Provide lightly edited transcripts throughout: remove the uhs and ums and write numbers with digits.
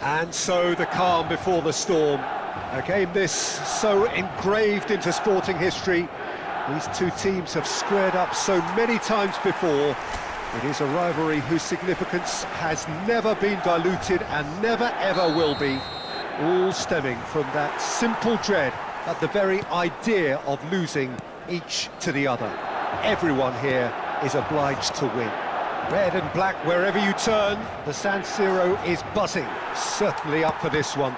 And so the calm before the storm. A game this so engraved into sporting history. These two teams have squared up so many times before. It is a rivalry whose significance has never been diluted and never ever will be. All stemming from that simple dread at the very idea of losing each to the other. Everyone here is obliged to win. Red and black wherever you turn, the San Siro is buzzing. Certainly up for this one.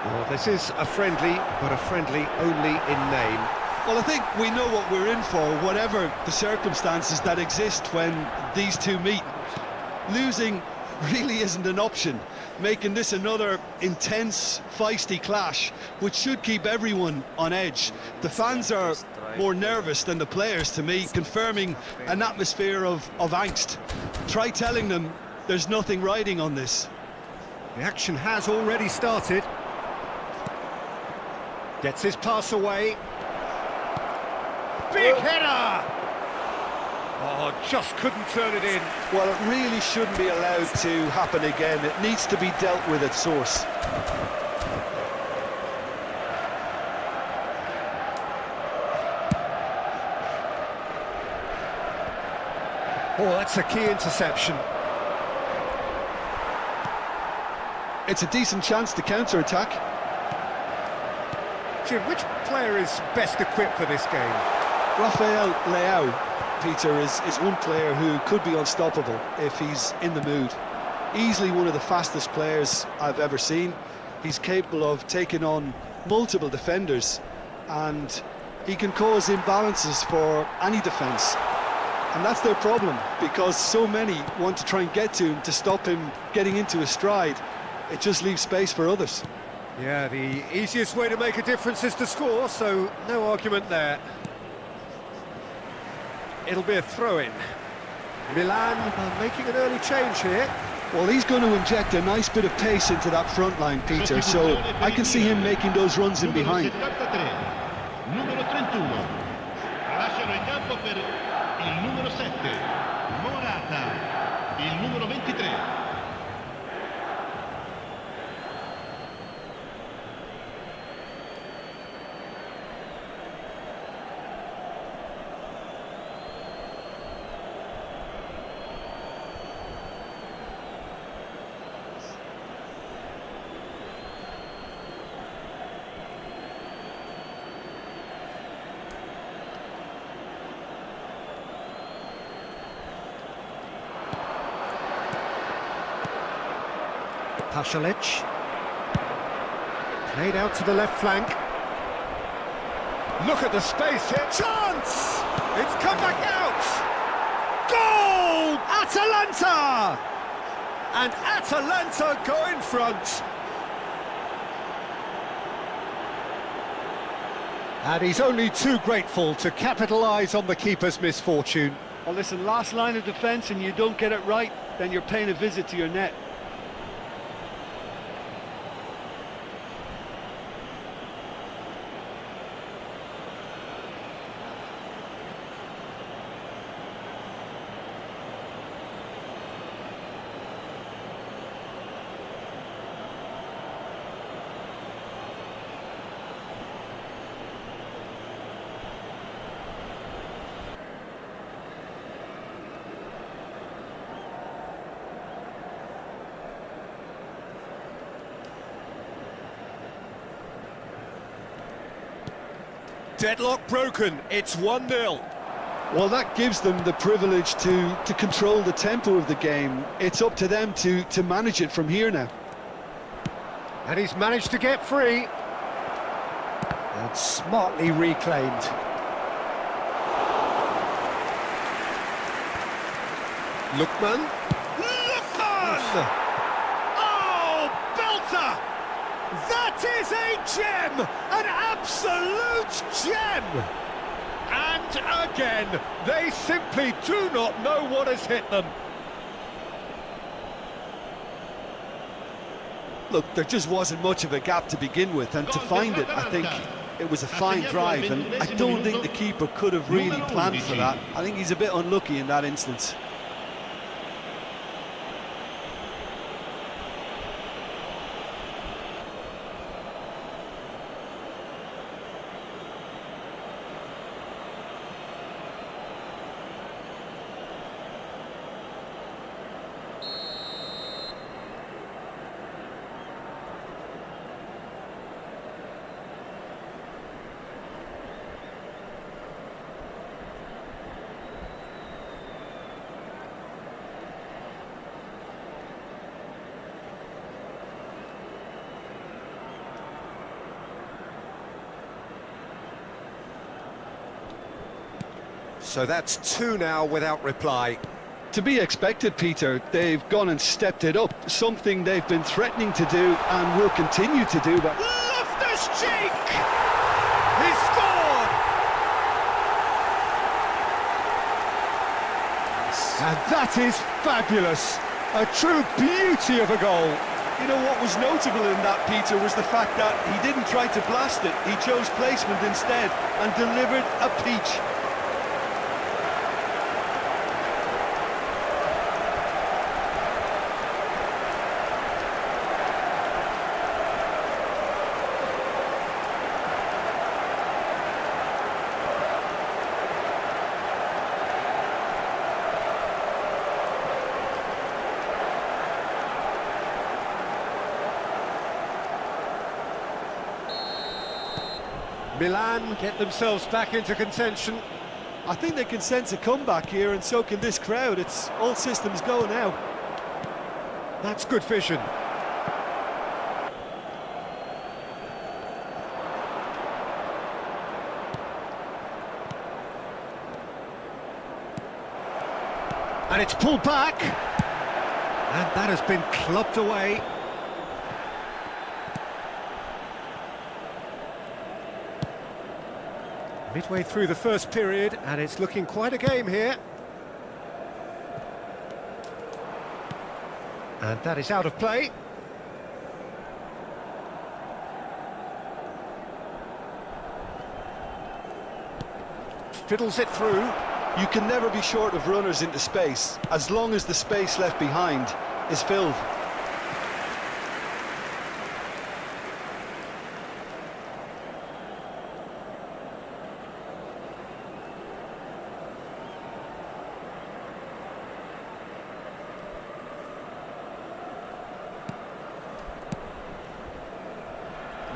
Well, this is a friendly, but a friendly only in name. Well, I think we know what we're in for, whatever the circumstances that exist when these two meet. Losing really isn't an option, making this another intense, feisty clash, which should keep everyone on edge. The fans are more nervous than the players, to me, confirming an atmosphere of angst. Try telling them there's nothing riding on this. The action has already started. Gets his pass away. Big header! Oh, just couldn't turn it in. Well, it really shouldn't be allowed to happen again. It needs to be dealt with at source. Oh, that's a key interception. It's a decent chance to counter-attack. Jim, which player is best equipped for this game? Rafael Leao, Peter, is one player who could be unstoppable if he's in the mood. Easily one of the fastest players I've ever seen. He's capable of taking on multiple defenders, and he can cause imbalances for any defence. And that's their problem, because so many want to try and get to him to stop him getting into his stride. It just leaves space for others. Yeah, the easiest way to make a difference is to score, so no argument there. It'll be a throw-in. Milan are making an early change here. Well, he's going to inject a nice bit of pace into that front line, Peter, so I can see him making those runs in behind. Numero 31. Lasciano il campo per il numero 7. Morata. Il numero 23. Pasalic. Played out to the left flank. Look at the space here. Chance! It's come back out! Goal! Atalanta! And Atalanta go in front. And he's only too grateful to capitalise on the keeper's misfortune. Well, listen, last line of defence and you don't get it right, then you're paying a visit to your net. Deadlock broken, it's 1-0. Well, that gives them the privilege to control the tempo of the game. It's up to them to manage it from here now. And he's managed to get free. And smartly reclaimed. Lookman. Lookman! Oh, belter! That is a gem! An absolute gem! And again, they simply do not know what has hit them. Look, there just wasn't much of a gap to begin with, and to find it, I think it was a fine drive, and I don't think the keeper could have really planned for that. I think he's a bit unlucky in that instance. So that's two now without reply. To be expected, Peter. They've gone and stepped it up, something they've been threatening to do and will continue to do. But Loftus-Cheek! He scored! And that is fabulous. A true beauty of a goal. you know what was notable in that, Peter, was the fact that he didn't try to blast it. He chose placement instead and delivered a peach. Milan get themselves back into contention. I think they can sense a comeback here, and so can this crowd. It's all systems go now. That's good vision. And it's pulled back. And that has been clubbed away. Midway through the first period, and it's looking quite a game here. And that is out of play. Fiddles it through. You can never be short of runners into space, as long as the space left behind is filled.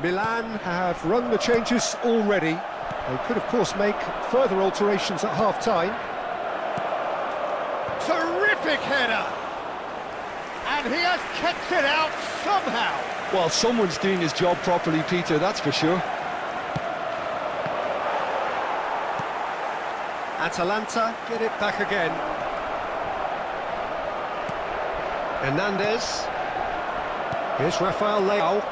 Milan have run the changes already. They could, of course, make further alterations at half-time. Terrific header! And he has kept it out somehow. Well, someone's doing his job properly, Peter, that's for sure. Atalanta get it back again. Hernandez. Here's Rafael Leao.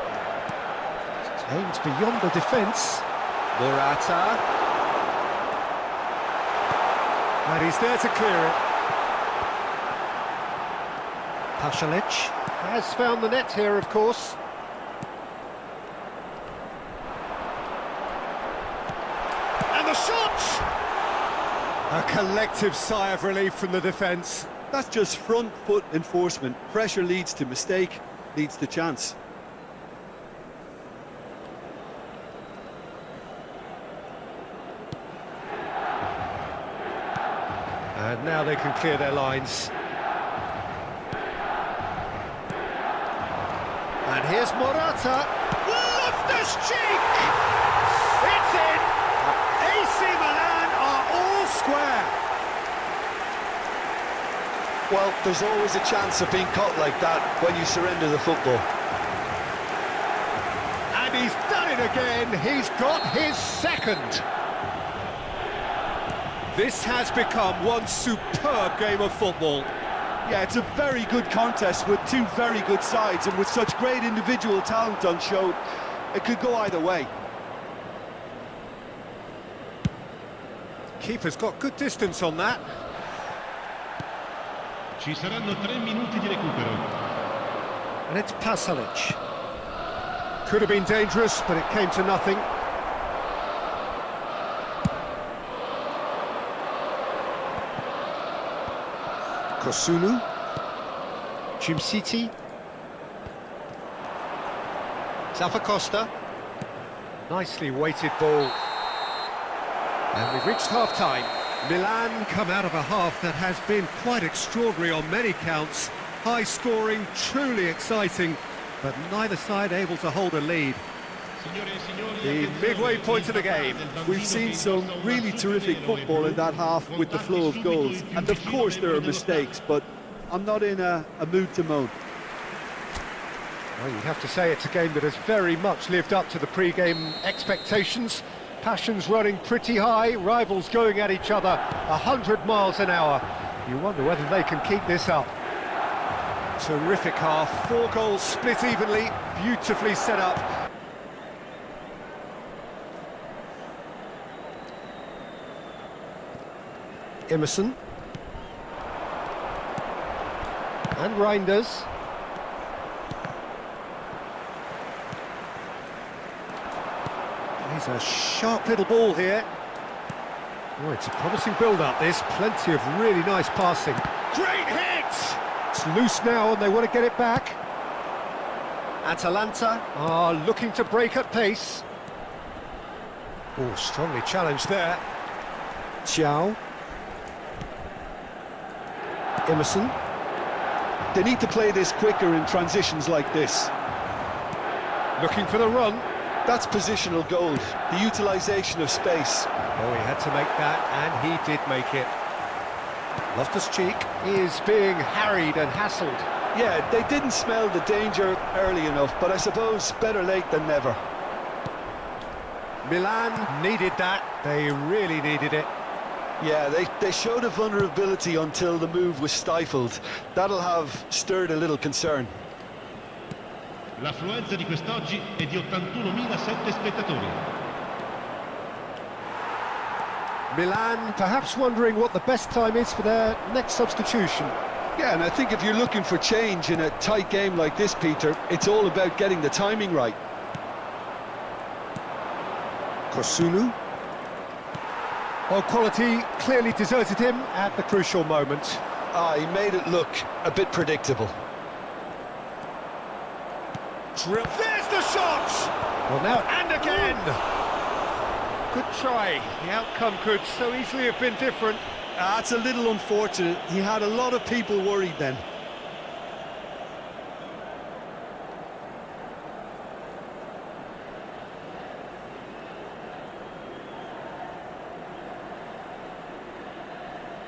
Aims beyond the defence. Morata. And he's there to clear it. Pasalic has found the net here, of course. And the shot! A collective sigh of relief from the defence. That's just front foot enforcement. Pressure leads to mistake, leads to chance. And now they can clear their lines. And here's Morata. Loftus-Cheek! It's in! AC Milan are all square. Well, there's always a chance of being caught like that when you surrender the football. And he's done it again. He's got his second. This has become one superb game of football. Yeah, it's a very good contest with two very good sides, and with such great individual talent on show, it could go either way. Keeper's got good distance on that. Ci saranno 3 minuti di recupero. And it's Pasalic. Could have been dangerous, but it came to nothing. Kosunu, City, Zappacosta, nicely weighted ball. And we've reached half-time. Milan come out of a half that has been quite extraordinary on many counts. High-scoring, truly exciting, but neither side able to hold a lead. The midway point of the game. We've seen some really terrific football in that half with the flow of goals. And of course there are mistakes, but I'm not in a mood to moan. Well, you'd have to say it's a game that has very much lived up to the pre-game expectations. Passions running pretty high, rivals going at each other 100 miles an hour. You wonder whether they can keep this up. Terrific half, 4 goals split evenly, beautifully set up. Emerson. And Reinders. He's a sharp little ball here. Oh, it's a promising build-up, this. Plenty of really nice passing. Great hit! It's loose now and they want to get it back. Atalanta are looking to break at pace. Oh, strongly challenged there. Xiao. Emerson. They need to play this quicker in transitions like this. Looking for the run. That's positional gold, the utilisation of space. Oh, he had to make that, and he did make it. Loftus-Cheek is being harried and hassled. Yeah, they didn't smell the danger early enough, but I suppose better late than never. Milan needed that. They really needed it. Yeah, they showed a vulnerability until the move was stifled. That'll have stirred a little concern. L'affluenza di quest'oggi è di 81.007 spettatori. Milan perhaps wondering what the best time is for their next substitution. Yeah, and I think if you're looking for change in a tight game like this, Peter, it's all about getting the timing right. Kosunu. Well, quality clearly deserted him at the crucial moment. He made it look a bit predictable. There's the shot! Well, now and again! Good try. The outcome could so easily have been different. It's a little unfortunate. He had a lot of people worried then.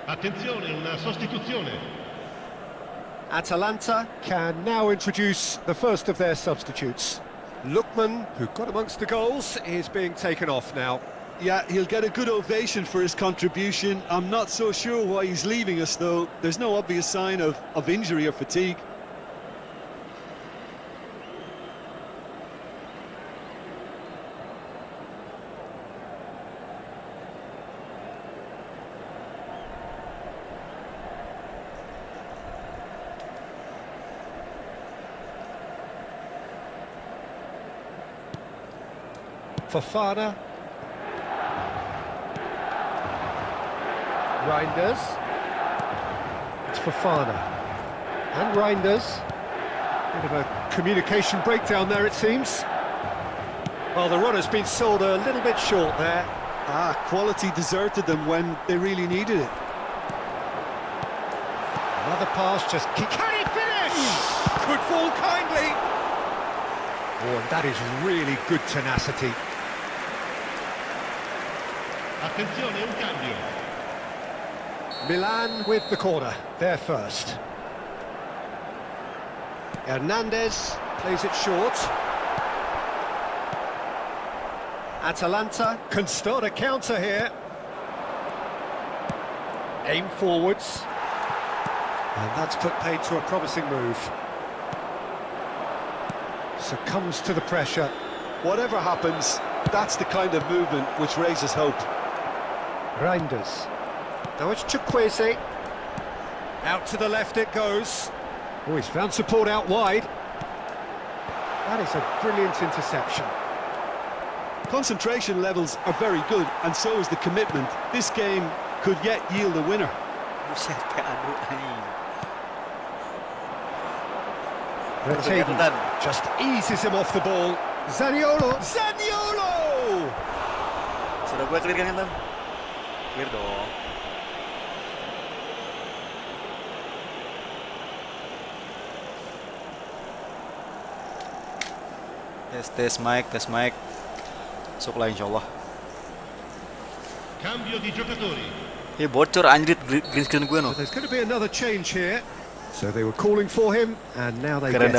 Attenzione, una sostituzione. Atalanta can now introduce the first of their substitutes. Lookman, who got amongst the goals, is being taken off now. Yeah, he'll get a good ovation for his contribution. I'm not so sure why he's leaving us, though. There's no obvious sign of injury or fatigue. Fofana. Reinders. It's Fofana. And Reinders. Bit of a communication breakdown there, it seems. Well, the run has been sold a little bit short there. Quality deserted them when they really needed it. Another pass, just... Can he finish? Could fall kindly. Oh, and that is really good tenacity. Attenzione, un cambio. Milan with the corner, they're first. Hernandez plays it short. Atalanta can start a counter here. Aim forwards. And that's put paid to a promising move. Succumbs to the pressure. Whatever happens, that's the kind of movement which raises hope. Reinders. Now it's Chukwueze. Out to the left it goes. Oh, he's found support out wide. That is a brilliant interception. Concentration levels are very good, and so is the commitment. This game could yet yield a winner. Retegi just eases him off the ball. Zaniolo! Zaniolo! Sudah gue clear kan Intan? Clear dong. Tes mic. Masuk lah insyaallah. Cambio di giocatori. Bocor anjrit green screen gue no. There's going to be another change here. So they were calling for him, and now they get him.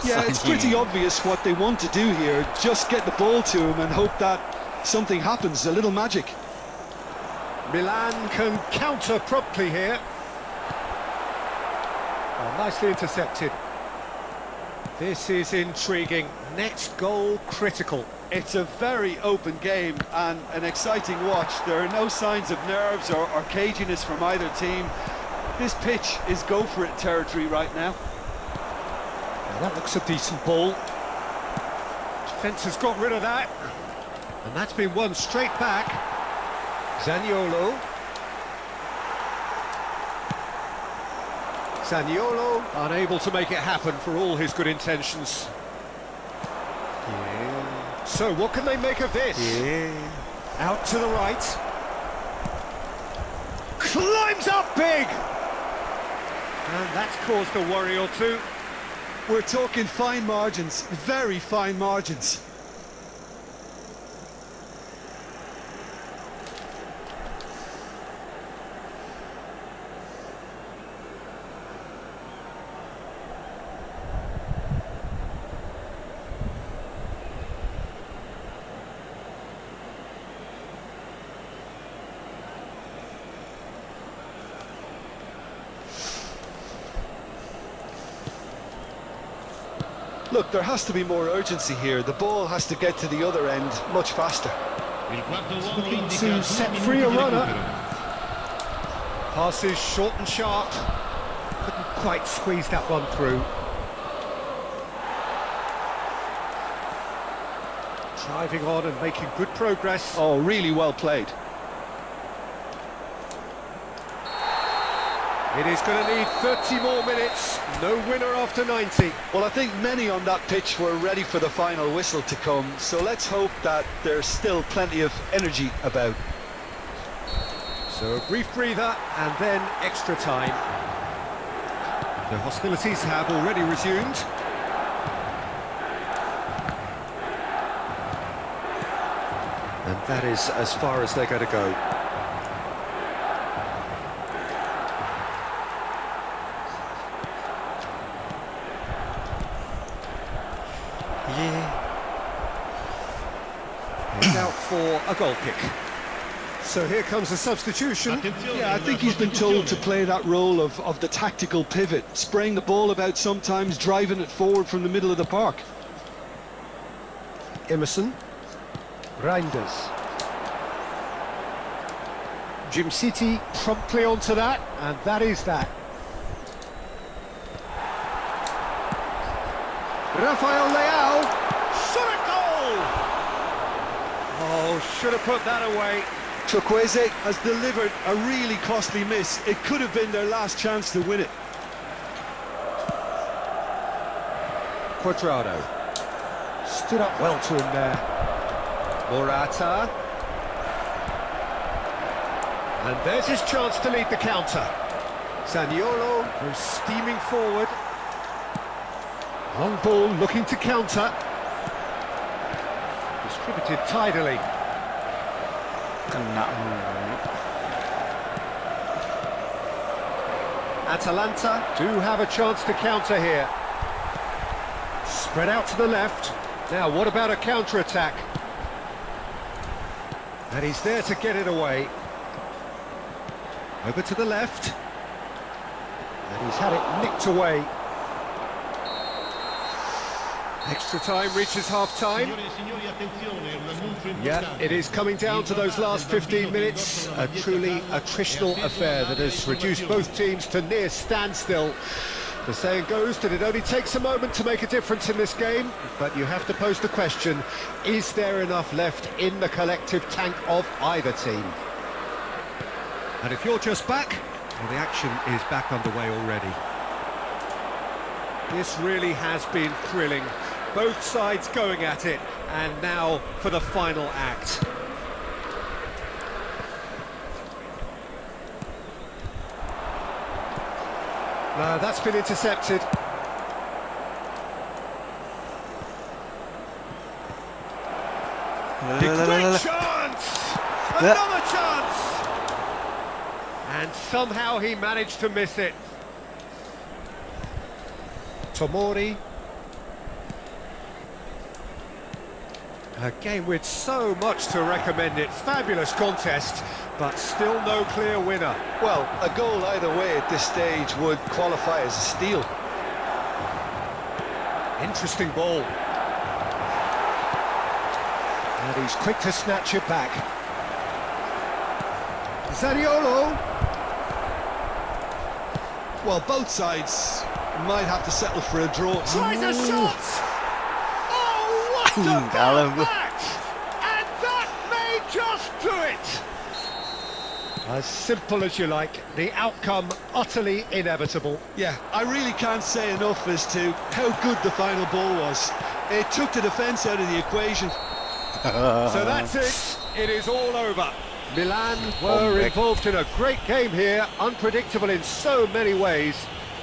Yeah, it's pretty obvious what they want to do here. Just get the ball to him and hope that something happens, a little magic. Milan can counter promptly here. Oh, nicely intercepted. This is intriguing. Next goal critical. It's a very open game and an exciting watch. There are no signs of nerves or caginess from either team. This pitch is go-for-it territory right now. Now that looks a decent ball. Defence has got rid of that. And that's been won straight back. Zaniolo. Zaniolo unable to make it happen for all his good intentions. Yeah. So what can they make of this? Yeah. Out to the right. Climbs up big! And that's caused a worry or two. We're talking fine margins, very fine margins. Look, there has to be more urgency here. The ball has to get to the other end much faster. Il quarto uomo Looking indica to 2 set minuti free a di runner. recupero. Passes short and sharp. Couldn't quite squeeze that one through. Driving on and making good progress. Oh, really well played. It is going to need 30 more minutes. No winner after 90. Well, I think many on that pitch were ready for the final whistle to come, so let's hope that there's still plenty of energy about. So a brief breather and then extra time. The hostilities have already resumed. And that is as far as they're going to go. Yeah. He's out for a goal kick. So here comes a substitution. Attenzione, Yeah, I una think he's been told to sostituzione. play that role of the tactical pivot, spraying the ball about sometimes, driving it forward from the middle of the park. Emerson. Reinders. Jim City promptly onto that, and that is that. Rafael Leao. Shot a goal! Oh, should have put that away. Chukwueze has delivered a really costly miss. It could have been their last chance to win it. Quadrado. Stood up well to him there. Morata. And there's his chance to lead the counter. Zaniolo goes steaming forward. Long ball looking to counter. Distributed tidily. Kena. Atalanta do have a chance to counter here. Spread out to the left. Now, what about a counter-attack? And he's there to get it away. Over to the left. And he's had it nicked away. Extra time reaches half-time. Signore e signori, attenzione, un annuncio Yeah, importante. it is coming down to those last 15 minutes. A truly attritional affair that has reduced both teams to near standstill. The saying goes that it only takes a moment to make a difference in this game, but you have to pose the question, is there enough left in the collective tank of either team? And if you're just back, well, the action is back underway already. This really has been thrilling. Both sides going at it, and now for the final act. That's been intercepted. Great chance! Another chance! And somehow he managed to miss it. Tomori. A game with so much to recommend it. Fabulous contest, but still no clear winner. Well, a goal either way at this stage would qualify as a steal. Interesting ball. And he's quick to snatch it back. Zaniolo. Well, both sides might have to settle for a draw. Tries a shot! Oh, what a Dalam. back! And that may just do it! As simple as you like, the outcome utterly inevitable. Yeah, I really can't say enough as to how good the final ball was. It took the defence out of the equation. So that's it, it is all over. Milan were involved in a great game here, unpredictable in so many ways,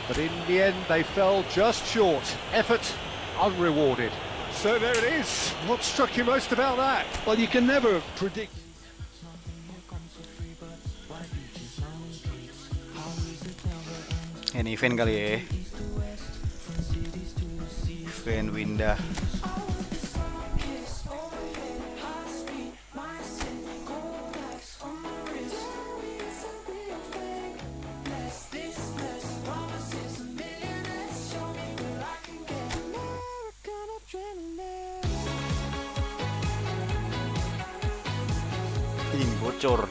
but in the end they fell just short. Effort unrewarded. So there it is. What struck you most about that? Well, you can never predict. Ini event kali ya. Event Winda. Ini bocor.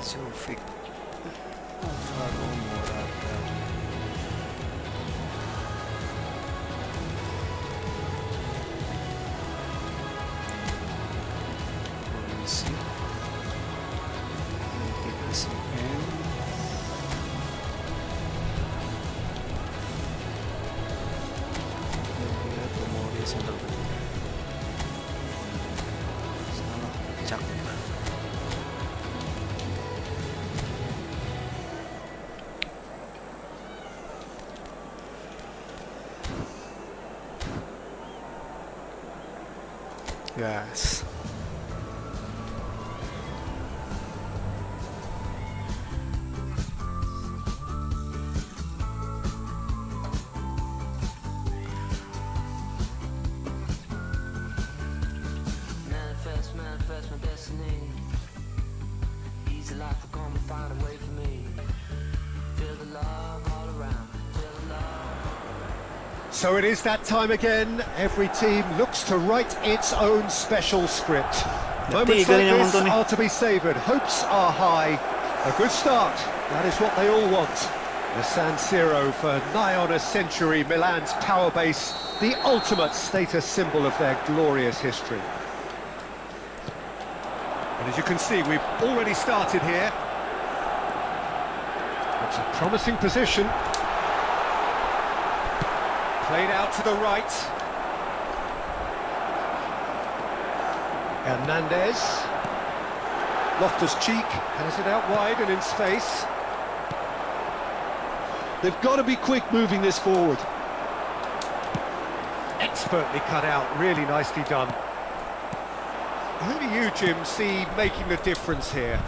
Sufik Alvaro Morata. Polisi PSM Tomori Center sana cakep. Gas. Manifest my destiny. Easy life will come and find a way for me. Feel the love all around. Feel the love. So it is that time again. Every team looks to write its own special script. Moments like this are to be savoured. Hopes are high. A good start. That is what they all want. The San Siro for nigh on a century. Milan's power base, the ultimate status symbol of their glorious history. And as you can see, we've already started here. It's a promising position. Played out to the right. Hernandez. Loftus-Cheek has it out wide and in space. They've got to be quick moving this forward. Expertly cut out, really nicely done. Who do you, Jim, see making the difference here?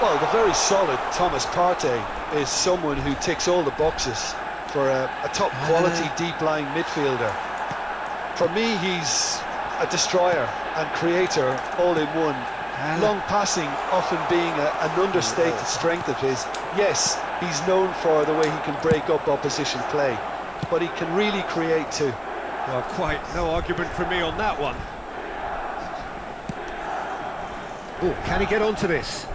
Well, the very solid Thomas Partey is someone who ticks all the boxes for a top quality deep lying midfielder. For me, he's a destroyer and creator all in one. Long passing often being an understated strength of his. Yes, he's known for the way he can break up opposition play, but he can really create too. Well, quite no argument from me on that one. Oh, can he get onto this?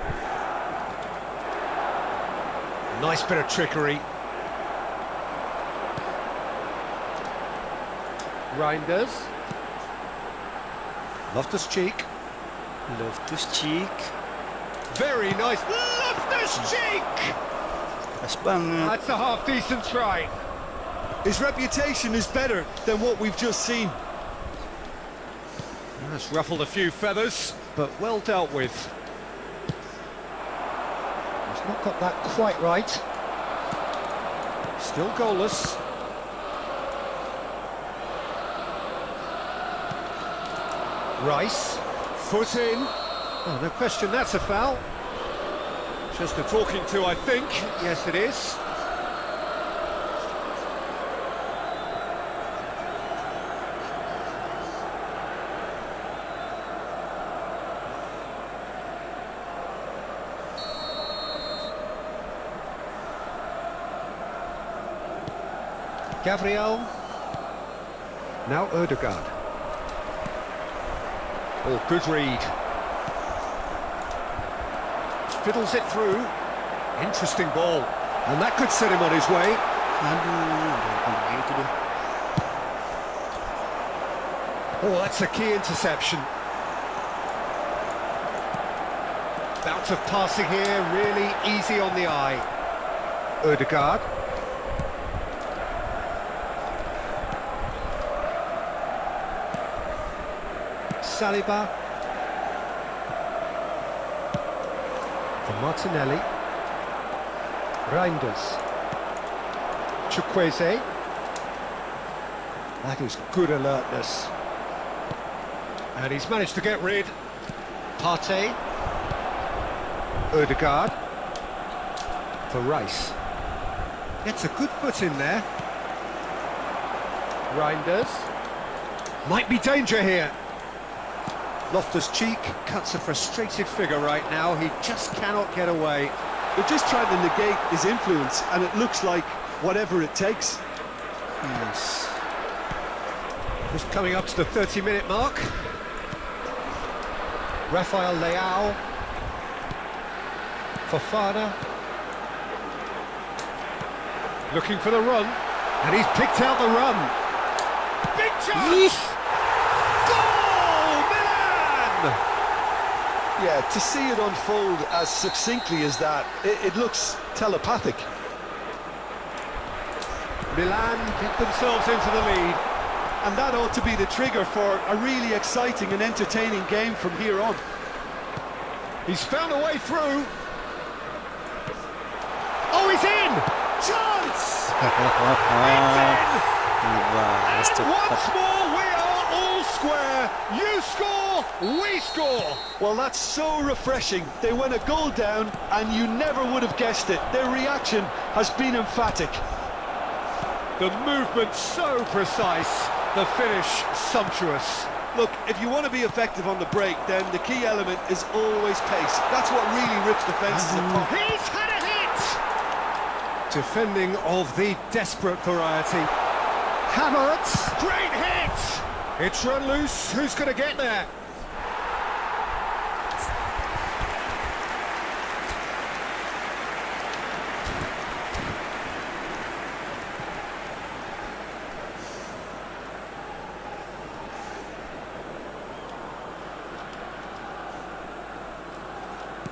Nice bit of trickery. Reinders. Loftus-Cheek. Loftus-Cheek. Very nice. Loftus-Cheek! Pas banget. That's a half-decent try. His reputation is better than what we've just seen. That's ruffled a few feathers, but well dealt with. He's not got that quite right. Still goalless. Rice, foot in. Oh, no question, that's a foul. Just a talking to, I think. Yes, it is. Gabriel. Now Ødegaard. Oh, good read. Fiddles it through. Interesting ball. And that could set him on his way. Oh, that's a key interception. Bout of passing here, really easy on the eye. Ødegaard. Saliba. For Martinelli. Reinders. Chukwueze. That is good alertness. And he's managed to get rid. Partey. Ødegaard. For Rice. Gets a good foot in there. Reinders. Might be danger here. Loftus-Cheek cuts a frustrated figure right now. He just cannot get away. They're just trying to negate his influence, and it looks like whatever it takes. Yes. Just coming up to the 30-minute mark. Rafael Leao. Fofana. Looking for the run. And he's picked out the run. Big chance! Yeah, to see it unfold as succinctly as that, it looks telepathic. Milan get themselves into the lead. And that ought to be the trigger for a really exciting and entertaining game from here on. He's found a way through. Oh, he's in! Chance! It's in! And once more we are all square. You score, we score. Well, that's so refreshing. They went a goal down and you never would have guessed it. Their reaction has been emphatic. The movement so precise, the finish sumptuous. Look, if you want to be effective on the break, then the key element is always pace. That's what really rips defences apart. He's had a hit! Defending of the desperate variety. Havertz, great hit! It's run loose, who's going to get there?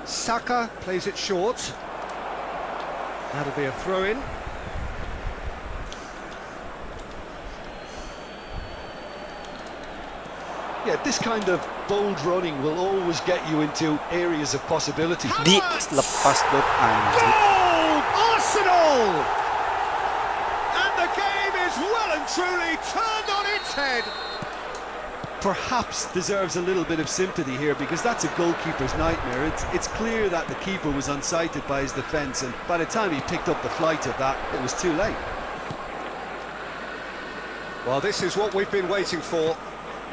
Saka plays it short. That'll be a throw-in. Yeah, this kind of bold running will always get you into areas of possibility. Di lepas dot anjir. Goal! Arsenal! And the game is well and truly turned on its head. perhaps deserves a little bit of sympathy here, because that's a goalkeeper's nightmare. It's clear that the keeper was unsighted by his defence, and by the time he picked up the flight of that, it was too late. Well, this is what we've been waiting for.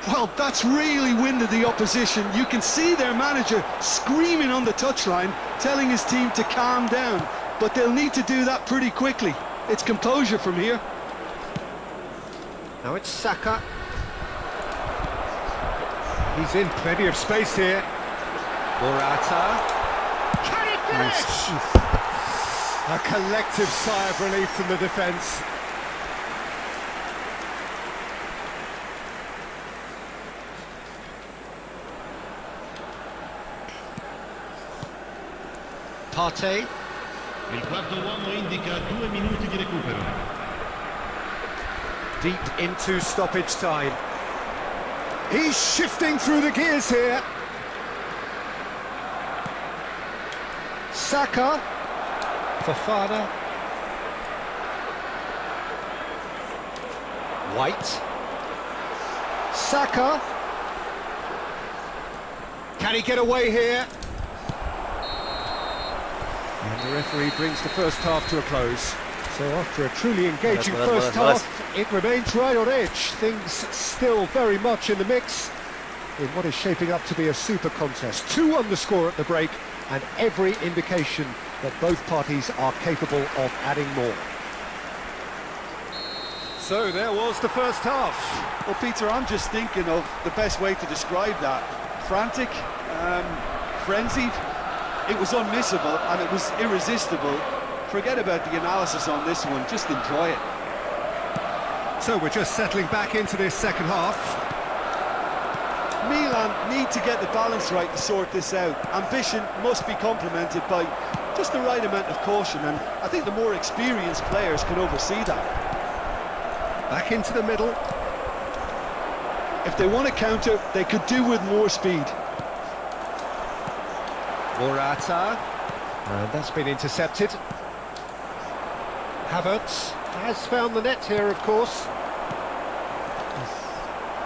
Well, that's really winded the opposition. You can see their manager screaming on the touchline, telling his team to calm down, but they'll need to do that pretty quickly. It's composure from here. Now it's Saka. He's in plenty of space here. Morata. Can he finish? A collective sigh of relief from the defence. Partey. Il quarto uomo indica 2 minuti di recupero. Deep into stoppage time. He's shifting through the gears here. Saka. Fofana. White. Saka. Can he get away here? And the referee brings the first half to a close. So after a truly engaging first half, it remains right on edge. Things still very much in the mix in what is shaping up to be a super contest. 2-1 the score at the break, and every indication that both parties are capable of adding more. So there was the first half. Well, Peter, I'm just thinking of the best way to describe that. Frantic, frenzied. It was unmissable and it was irresistible. Forget about the analysis on this one, just enjoy it. So we're just settling back into this second half. Milan need to get the balance right to sort this out. Ambition must be complemented by just the right amount of caution, and I think the more experienced players can oversee that. Back into the middle. If they want to counter, they could do with more speed. Morata. And that's been intercepted. Havertz has found the net here, of course.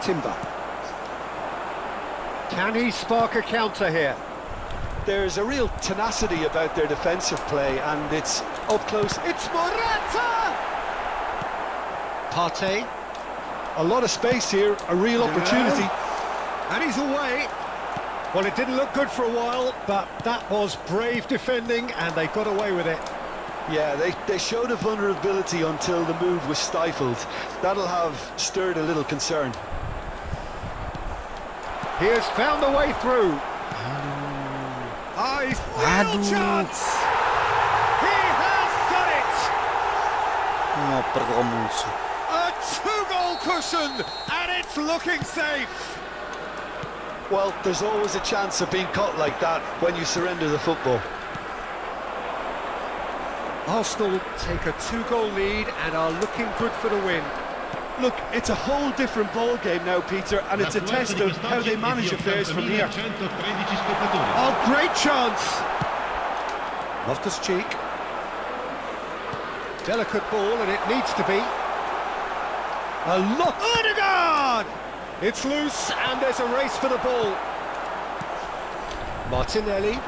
Timber. Can he spark a counter here? There's a real tenacity about their defensive play, and it's up close. It's Morata! Partey. A lot of space here, a real opportunity. And he's away. Well, it didn't look good for a while, but that was brave defending, and they got away with it. Yeah, they showed a vulnerability until the move was stifled. That'll have stirred a little concern. He has found a way through. He's real chance. He has done it. No, perdomuso. A 2-goal cushion, and it's looking safe. Well, there's always a chance of being caught like that when you surrender the football. Arsenal take a 2-goal lead and are looking good for the win. Look, it's a whole different ball game now, Peter, and it's a test of how they manage affairs from here. Oh, great chance! Loftus-Cheek. Delicate ball, and it needs to be. A lot. Odegaard! It's loose, and there's a race for the ball. Martinelli.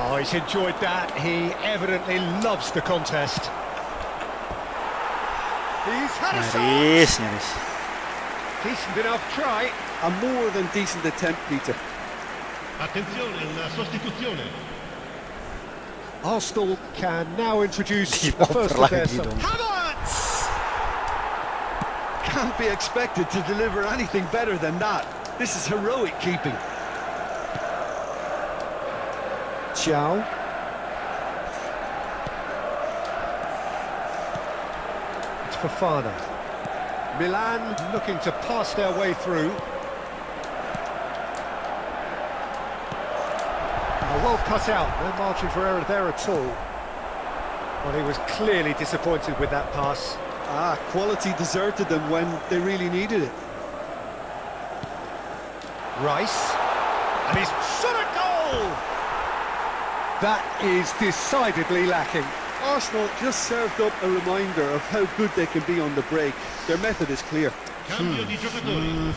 Oh, he's enjoyed that. He evidently loves the contest. He's had a Nyaris, shot. nyaris. Decent enough try. A more than decent attempt, Peter. Attenzione, la sostituzione. Arsenal can now introduce Di the first of their lagi dong. Havertz! Can't be expected to deliver anything better than that. This is heroic keeping. Ciao. It's Fofana. Milan looking to pass their way through. Well cut out, no margin for error there at all. Well, he was clearly disappointed with that pass. Quality deserted them when they really needed it. Rice. And he's shot a goal! That is decidedly lacking. Arsenal just served up a reminder of how good they can be on the break. Their method is clear. Cambio di giocatori.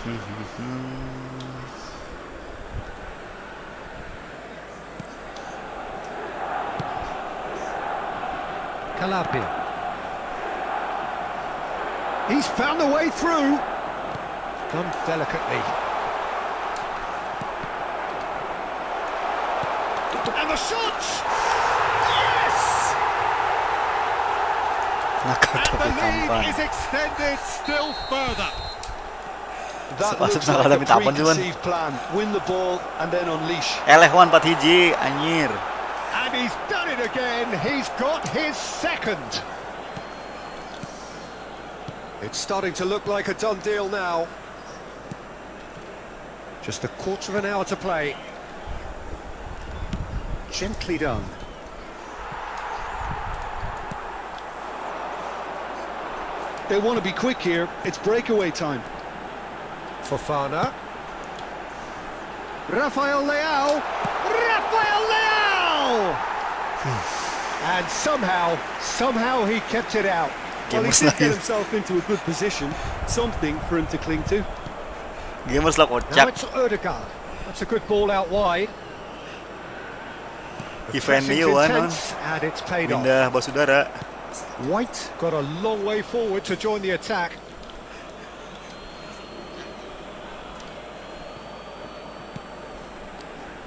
Calabria. He's found the way through. Done delicately. And the shot! Yes! And the lead is extended still further. That looks like a preconceived plan. Win the ball and then unleash. Eleh 4 hiji anjir. And he's done it again. He's got his second. It's starting to look like a done deal now. Just a quarter of an hour to play. Gently done. They want to be quick here. It's breakaway time. Fofana. Rafael Leao. Rafael Leao! And somehow he kept it out. Well, he did get himself into a good position. Something for him to cling to. Gamers lah Now kocak. it's Odegaard. That's a good ball out wide. The Event pressing's Leo, intense, and it's paid off. Pindah Basudara. White got a long way forward to join the attack.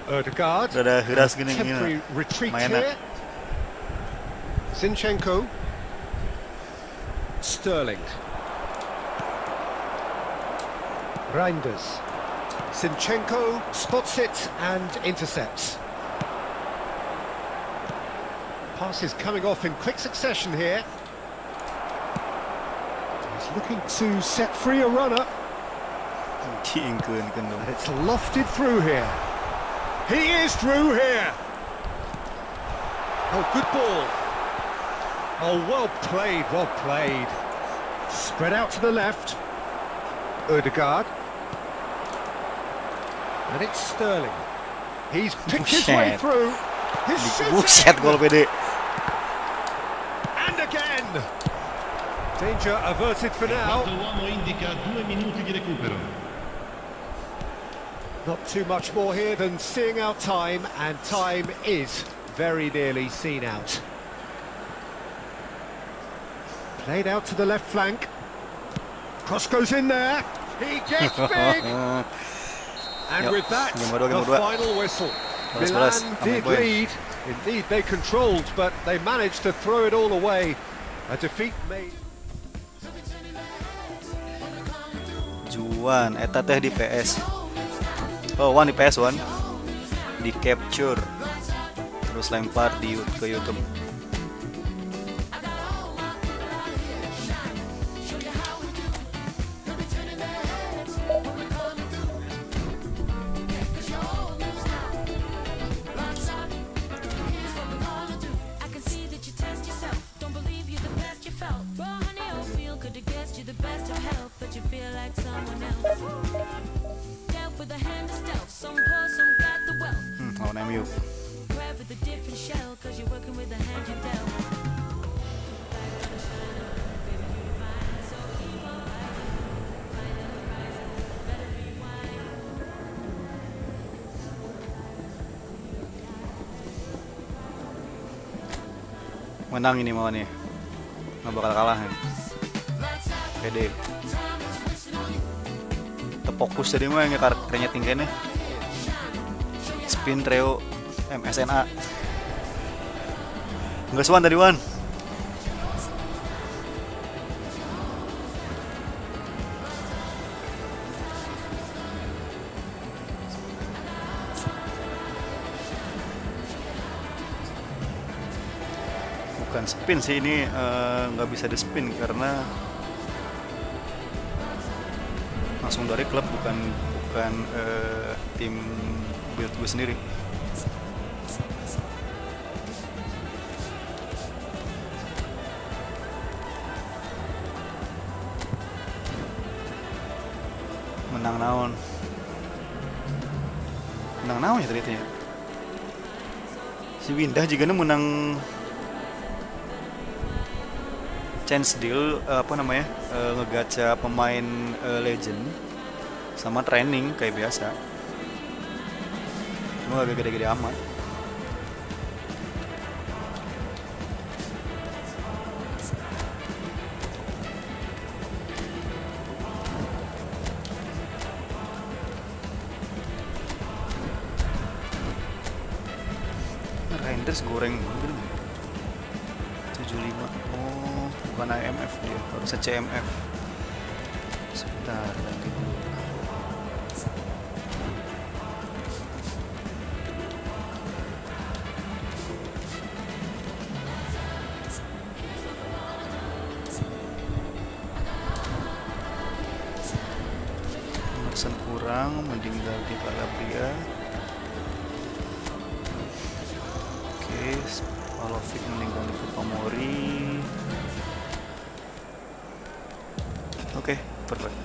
Odegaard. Udah ada Hiras gini Temporary retreat mainnya. here. Zinchenko. Sterling. Reinders. Zinchenko spots it and intercepts. Passes coming off in quick succession here. He's looking to set free a runner. And it's lofted through here. He is through here. Oh, good ball. Oh, well played, well played. Spread out to the left. Odegaard. And it's Sterling. He's picked his way through. His Buset gol pede. And again. Danger averted for Il now. quarto uomo indica 2 minuti di recupero. Not too much more here than seeing out time, and time is very nearly seen out. Played out to the left flank. Cross goes in there. He gets big. And with that, the final whistle. Milan did lead. Indeed, they controlled, but they managed to throw it all away. A defeat made. Juan, eta teh di PS. Oh, Wan di PS1. Di capture. Terus lempar ke YouTube. Lawan MU. Menang ini mau nih, nggak bakal kalah nih. Pede. Terfokus tadi mah yang karakternya tinggi nih. Spin Trio MSNA. Enggak Wan tadi Wan. Bukan spin sih ini, nggak bisa di spin karena langsung dari klub, bukan tim build gue sendiri. Menang naon ya tadi ya. Si Windah juga menang chance deal ngegacha pemain legend sama training kayak biasa. Cuma agak gede-gede amat. Renders goreng banget. 75. Oh, bukan IMF dia, harusnya CMF. Sebentar, ganti dulu. Emerson kurang, mending ganti Calabria. Oke, Palovic meninggal di Tomori. Oke, perfect.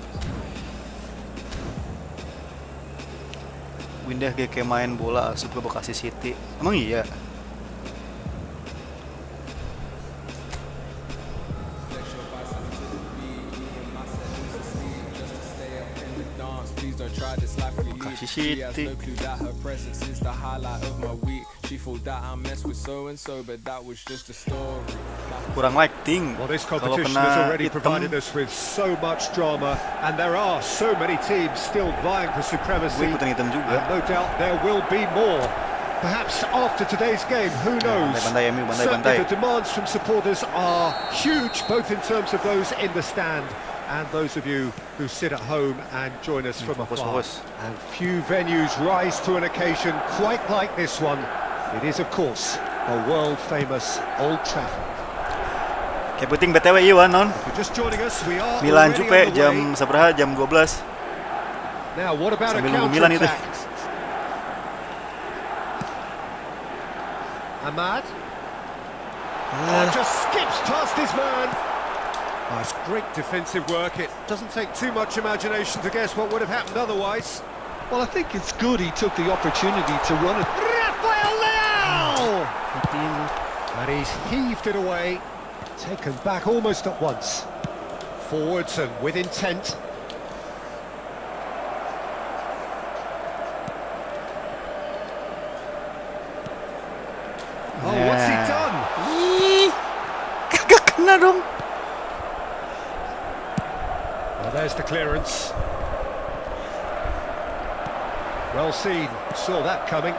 Windah kayak main bola asup ke Bekasi City. Emang iya? Bekasi City. Kurang lighting. Well, this Kalau competition has kena already provided hitam, us with so much drama, and there are so many teams still vying for gue supremacy. ikutan hitam juga. And no doubt there will be more. Perhaps after today's game, who knows? Bantai, MU, bantai, Certainly bantai. the demands from supporters are huge, both in terms of those in the stand and those of you who sit at home and join us from Fokus, afar. fokus. And few venues rise to an occasion quite like this one. It is, of course, a world-famous Old Trafford. Kayak penting BTW Iwan non. If you're just joining us, we are Milan already Jupe on the jam way. seberapa? Jam 12. Now, what about a Sambil nunggu Milan itu. counter-attack? Ahmad. Just skips past his man. Oh, it's great defensive work. It doesn't take too much imagination to guess what would have happened otherwise. Well, I think it's good he took the opportunity to run it. Rafael Leao! And he's heaved it away. Taken back almost at once. Forwards and with intent. Oh, what's he done? Ih, kagak kena dong. Well, there's the clearance. Well seen, saw that coming.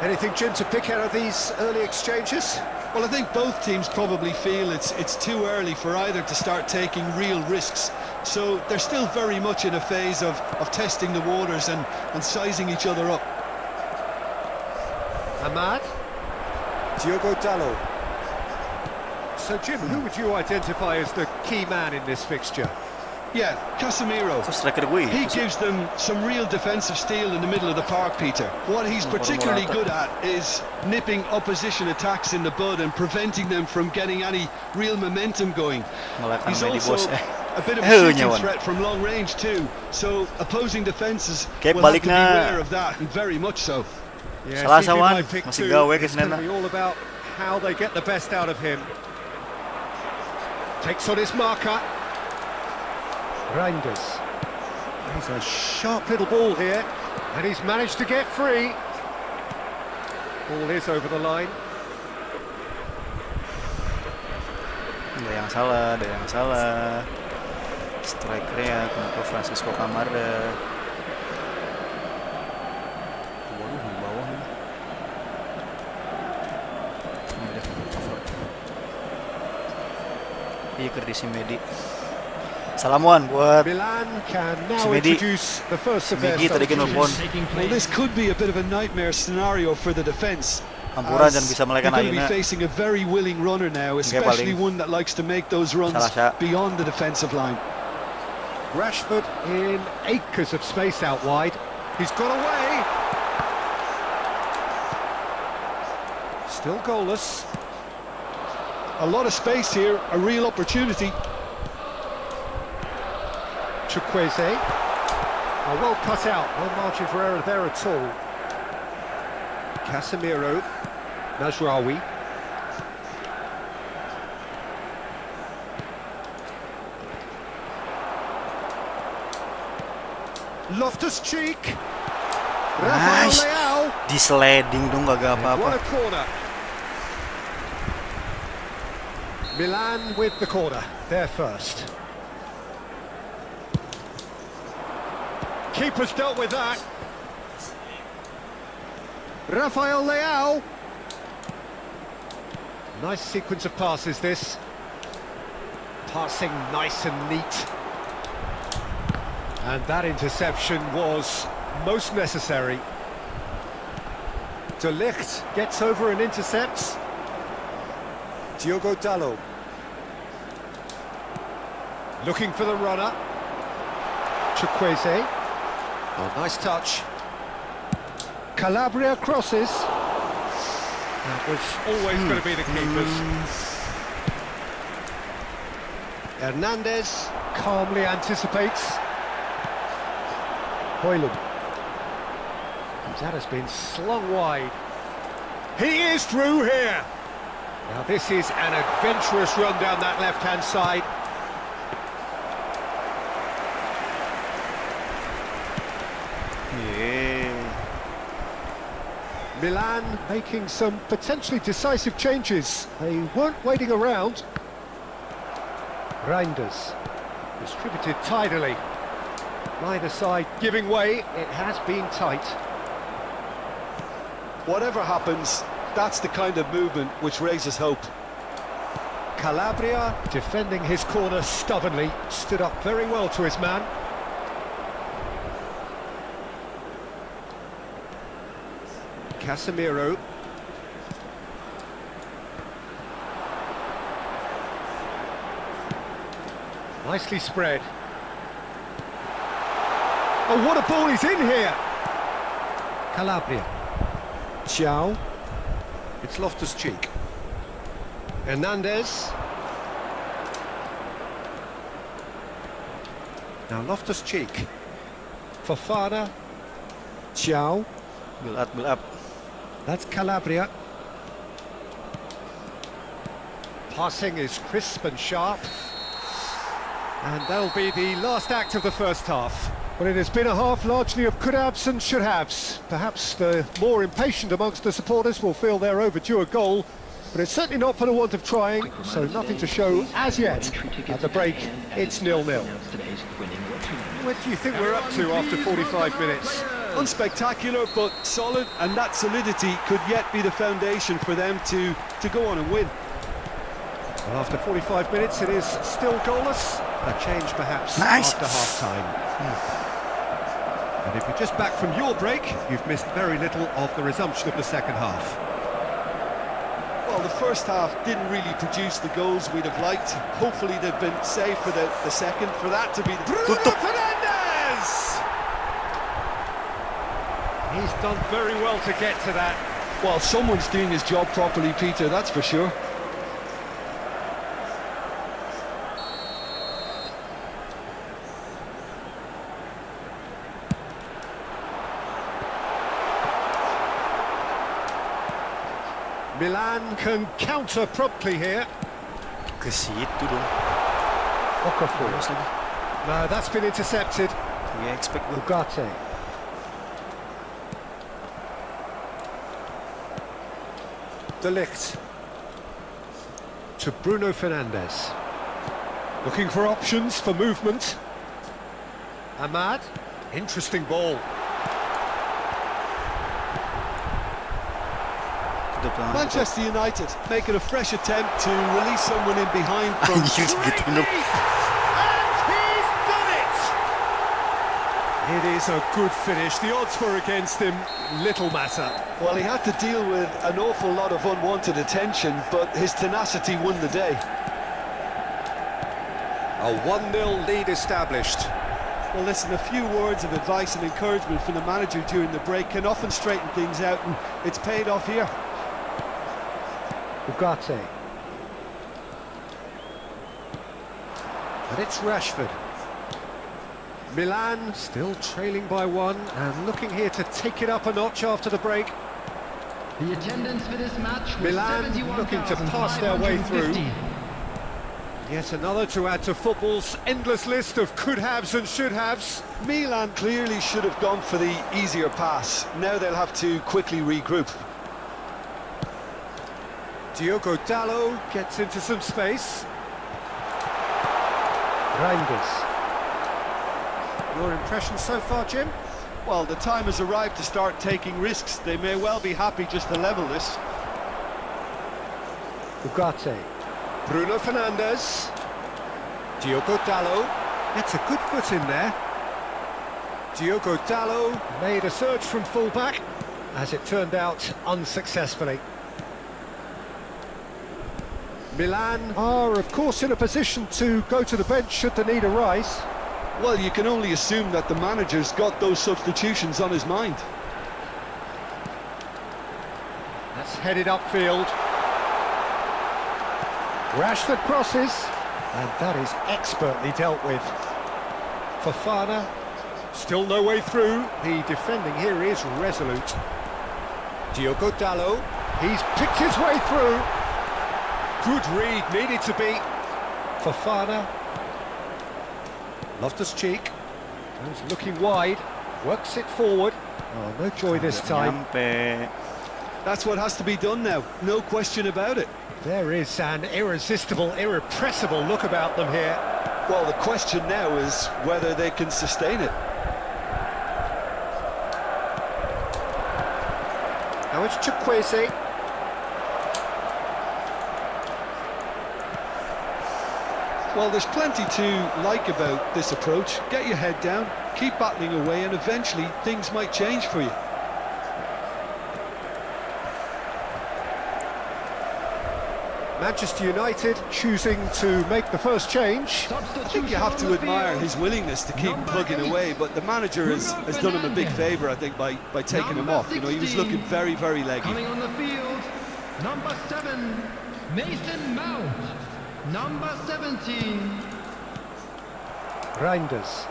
Anything, Jim, to pick out of these early exchanges? Well, I think both teams probably feel it's too early for either to start taking real risks. So they're still very much in a phase of testing the waters and sizing each other up. Ahmad. Diogo Dalot. So, Jim, who would you identify as the key man in this fixture? Yeah, Casemiro. Terus striker gue. He gives them some real defensive steel in the middle of the park, Peter. What he's particularly good at is nipping opposition attacks in the bud and preventing them from getting any real momentum going. Malahkan He's Medi also bos. a bit of a Nyawan. shooting threat from long range too. So opposing defenses Kayak will have to baliknya- beware of that, and very much so. Yes, Salah he'd be Sawan, my pick masih too. gawe ke It's going to Senena. be all about how they get the best out of him. Takes on his marker. Reinders. He's a sharp little ball here, and he's managed to get free. Ball is over the line. Ada yang salah, ada yang salah. Strikernya kenapa Francisco Camarda. Waduh, di bawah nih. Ini dia cover. Iya kerdi si Medi. Salamuan buat Milan can now Medi. introduce the first of their Medi tadi kan nelfon. Well, this could be a bit of a nightmare scenario for the defence. Hampuran as dan bisa melahkan you're going to be Aina. facing a very willing runner now, especially paling. one that likes to make those runs Salah. beyond the defensive line. Rashford in acres of space out wide. He's got away. Still goalless. A lot of space here, a real opportunity. Chukwueze. Oh, well cut out. No margin for error there at all. Casemiro. Najraoui. Loftus-Cheek. Rafael Nice. Leao. Di sliding dong kagak What apa-apa. a corner. Milan with the corner. They're first. Keeper's dealt with that. Rafael Leao. Nice sequence of passes, this. Passing nice and neat. And that interception was most necessary. De Ligt gets over and intercepts. Diogo Dalot. Looking for the runner. Chukwueze. Oh, nice touch. Calabria crosses. That was always going to be the keepers. Hernandez calmly anticipates. Højlund. That has been slung wide. He is through here. Now this is an adventurous run down that left-hand side. Yeah. Milan making some potentially decisive changes. They weren't waiting around. Reinders distributed tidily. Neither side giving way. It has been tight. Whatever happens, that's the kind of movement which raises hope. Calabria defending his corner stubbornly. Stood up very well to his man. Casemiro. Nicely spread. Oh, what a ball he's in here! Calabria. Ciao. It's Loftus-Cheek. Hernandez. Now Loftus-Cheek. Fofana. Ciao. Build up, build up. That's Calabria. Passing is crisp and sharp. And that'll be the last act of the first half. Well, it has been a half largely of could-haves and should-haves. Perhaps the more impatient amongst the supporters will feel they're overdue a goal, but it's certainly not for the want of trying, so nothing to show as yet. At the break, it's 0-0. What do you think we're up to after 45 minutes? Unspectacular, but solid, and that solidity could yet be the foundation for them to go on and win. Well, after 45 minutes, it is still goalless. A change, perhaps, Nice. after half-time. And if you're just back from your break, you've missed very little of the resumption of the second half. Well, the first half didn't really produce the goals we'd have liked. Hopefully they've been saved for the second, for that to be the... Bruno Fernandes! He's done very well to get to that. Well, someone's doing his job properly, Peter, that's for sure. Milan can counter promptly here. Ke situ dong. Okafor. Terus lagi. No, that's been intercepted. We expect gue. Ugarte. De Ligt. To Bruno Fernandes. Looking for options for movement. Ahmad. Interesting ball. Manchester United making a fresh attempt to release someone in behind from... Anjir segitu dong. And he's done it! It is a good finish. The odds were against him. Little matter. Well, he had to deal with an awful lot of unwanted attention, but his tenacity won the day. A 1-0 lead established. Well, listen, a few words of advice and encouragement from the manager during the break can often straighten things out, and it's paid off here. Ugarte. And it's Rashford. Milan still trailing by one and looking here to take it up a notch after the break. The attendance for this match was Milan looking to pass their way through. 71,550. Yet another to add to football's endless list of could-haves and should-haves. Milan clearly should have gone for the easier pass. Now they'll have to quickly regroup. Diogo Dalot gets into some space. Reinders. Your impression so far, Jim? Well, the time has arrived to start taking risks. They may well be happy just to level this. Ugarte. Bruno Fernandes. Diogo Dalot. That's a good foot in there. Diogo Dalot made a surge from fullback, as it turned out unsuccessfully. Milan are, of course, in a position to go to the bench should the need arise. Well, you can only assume that the manager's got those substitutions on his mind. That's headed upfield. Rashford crosses, and that is expertly dealt with. Fofana, still no way through. The defending here is resolute. Diogo Dalot, he's picked his way through. Good read, needed to be. Fofana. Loftus-Cheek. He's looking wide, works it forward. Oh, no joy this time. Nyampe. That's what has to be done now, no question about it. There is an irresistible, irrepressible look about them here. Well, the question now is whether they can sustain it. Now it's Chukwueze. Well, there's plenty to like about this approach. Get your head down, keep battling away, and eventually things might change for you. Manchester United choosing to make the first change. I think you have to admire his willingness to keep plugging away, but the manager has done him a big favour, I think, by taking him off. You know, he was looking very, very leggy. Coming on the field, number 7, Mason Mount. Number 17. Reinders.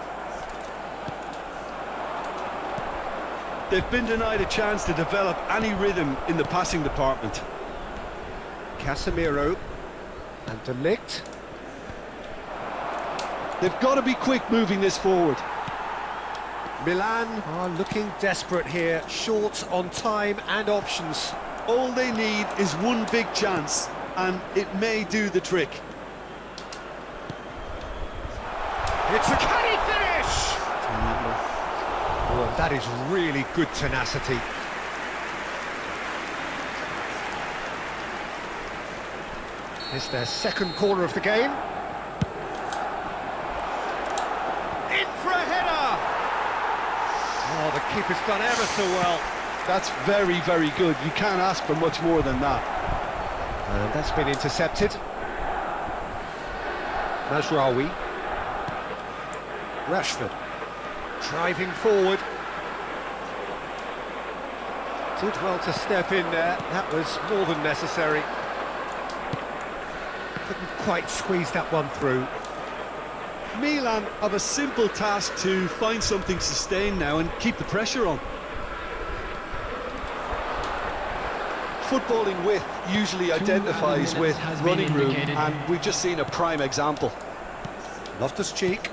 They've been denied a chance to develop any rhythm in the passing department. Casemiro. And De Ligt. They've got to be quick moving this forward. Milan are looking desperate here, short on time and options. All they need is one big chance, and it may do the trick. It's a canny finish! Oh, and that is really good tenacity. It's their second corner of the game. In for a header! Oh, the keeper's done ever so well. That's very, very good. You can't ask for much more than that. And that's been intercepted. Mazraoui. Rashford. Driving forward. Did well to step in there. That was more than necessary. Couldn't quite squeeze that one through. Milan have a simple task to find something sustained now and keep the pressure on. Footballing width usually identifies with running room, and we've just seen a prime example. Loftus-Cheek.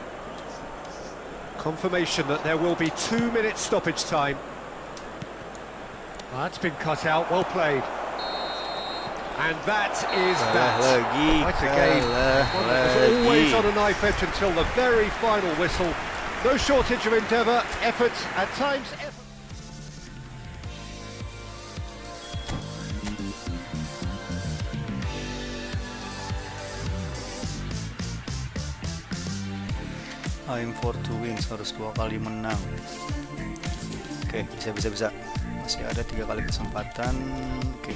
Confirmation that there will be 2 minutes stoppage time. That's been cut out, well played. And that is that. Quite a game. One that was always on a knife edge until the very final whistle. No shortage of endeavour, effort, at times effort. Aim for 2 wins, harus 2 kali menang. Oke, bisa. Masih ada 3 kali kesempatan. Oke.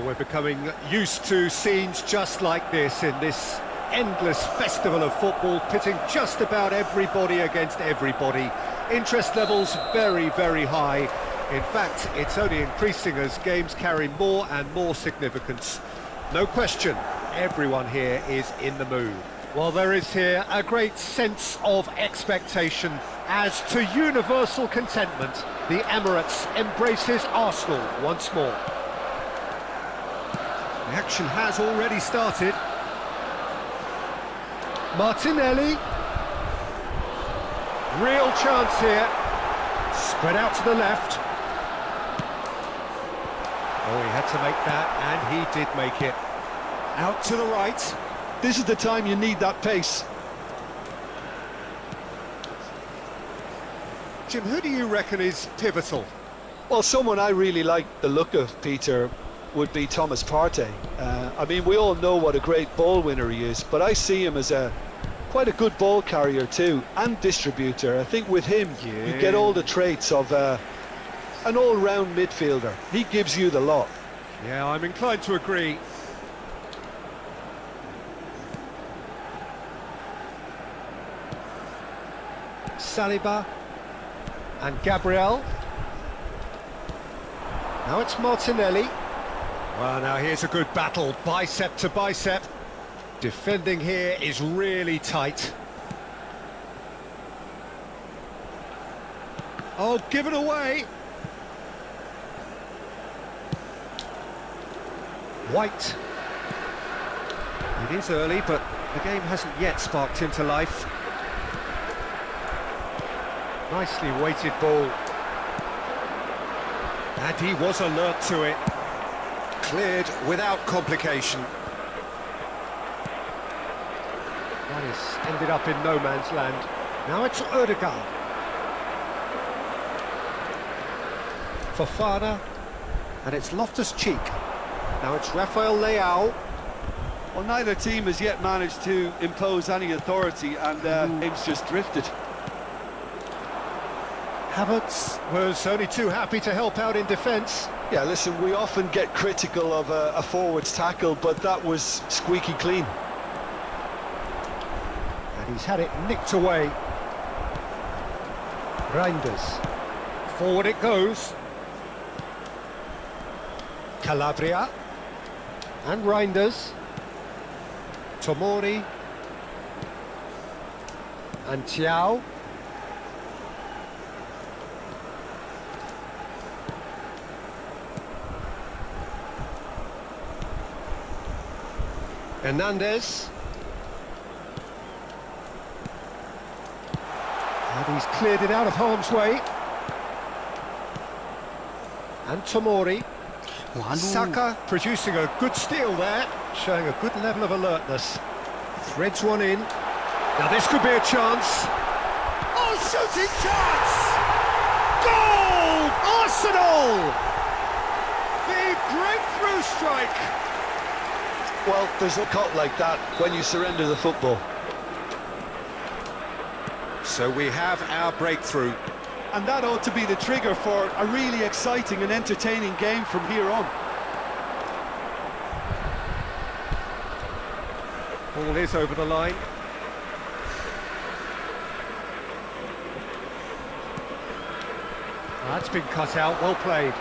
Well, we're becoming used to scenes just like this in this endless festival of football, pitting just about everybody against everybody. Interest levels very, very high. In fact, it's only increasing as games carry more and more significance. No question, everyone here is in the mood. Well, there is here a great sense of expectation. As to universal contentment, the Emirates embraces Arsenal once more. The action has already started. Martinelli. Real chance here. Spread out to the left. Oh, he had to make that, and he did make it. Out to the right. This is the time you need that pace. Jim, who do you reckon is pivotal? Well, someone I really like the look of, Peter, would be Thomas Partey. I mean, we all know what a great ball winner he is, but I see him as quite a good ball carrier too, and distributor. I think with him, you get all the traits of an all-round midfielder. He gives you the lot. Yeah, I'm inclined to agree. Saliba and Gabriel. Now it's Martinelli. Well, now here's a good battle, bicep to bicep. Defending here is really tight. Oh, given away. White. It is early, but the game hasn't yet sparked into life. Nicely weighted ball. And he was alert to it. Cleared without complication. That has ended up in no man's land. Now it's Odegaard. Fofana. And it's Loftus-Cheek. Now it's Rafael Leao. Well, neither team has yet managed to impose any authority, and game's just drifted. Havertz was only too happy to help out in defence. Yeah, listen, we often get critical of a forward's tackle, but that was squeaky clean. And he's had it nicked away. Reinders. Forward it goes. Calabria. And Reinders. Tomori. And Thiaw. Hernandez. And he's cleared it out of harm's way. And Tomori. Saka producing a good steal there, showing a good level of alertness. Threads one in. Now this could be a chance. Oh, shooting chance! Goal! Arsenal! The breakthrough strike! Well, there's a cut like that when you surrender the football. So we have our breakthrough. And that ought to be the trigger for a really exciting and entertaining game from here on. Ball is over the line. That's been cut out, well played.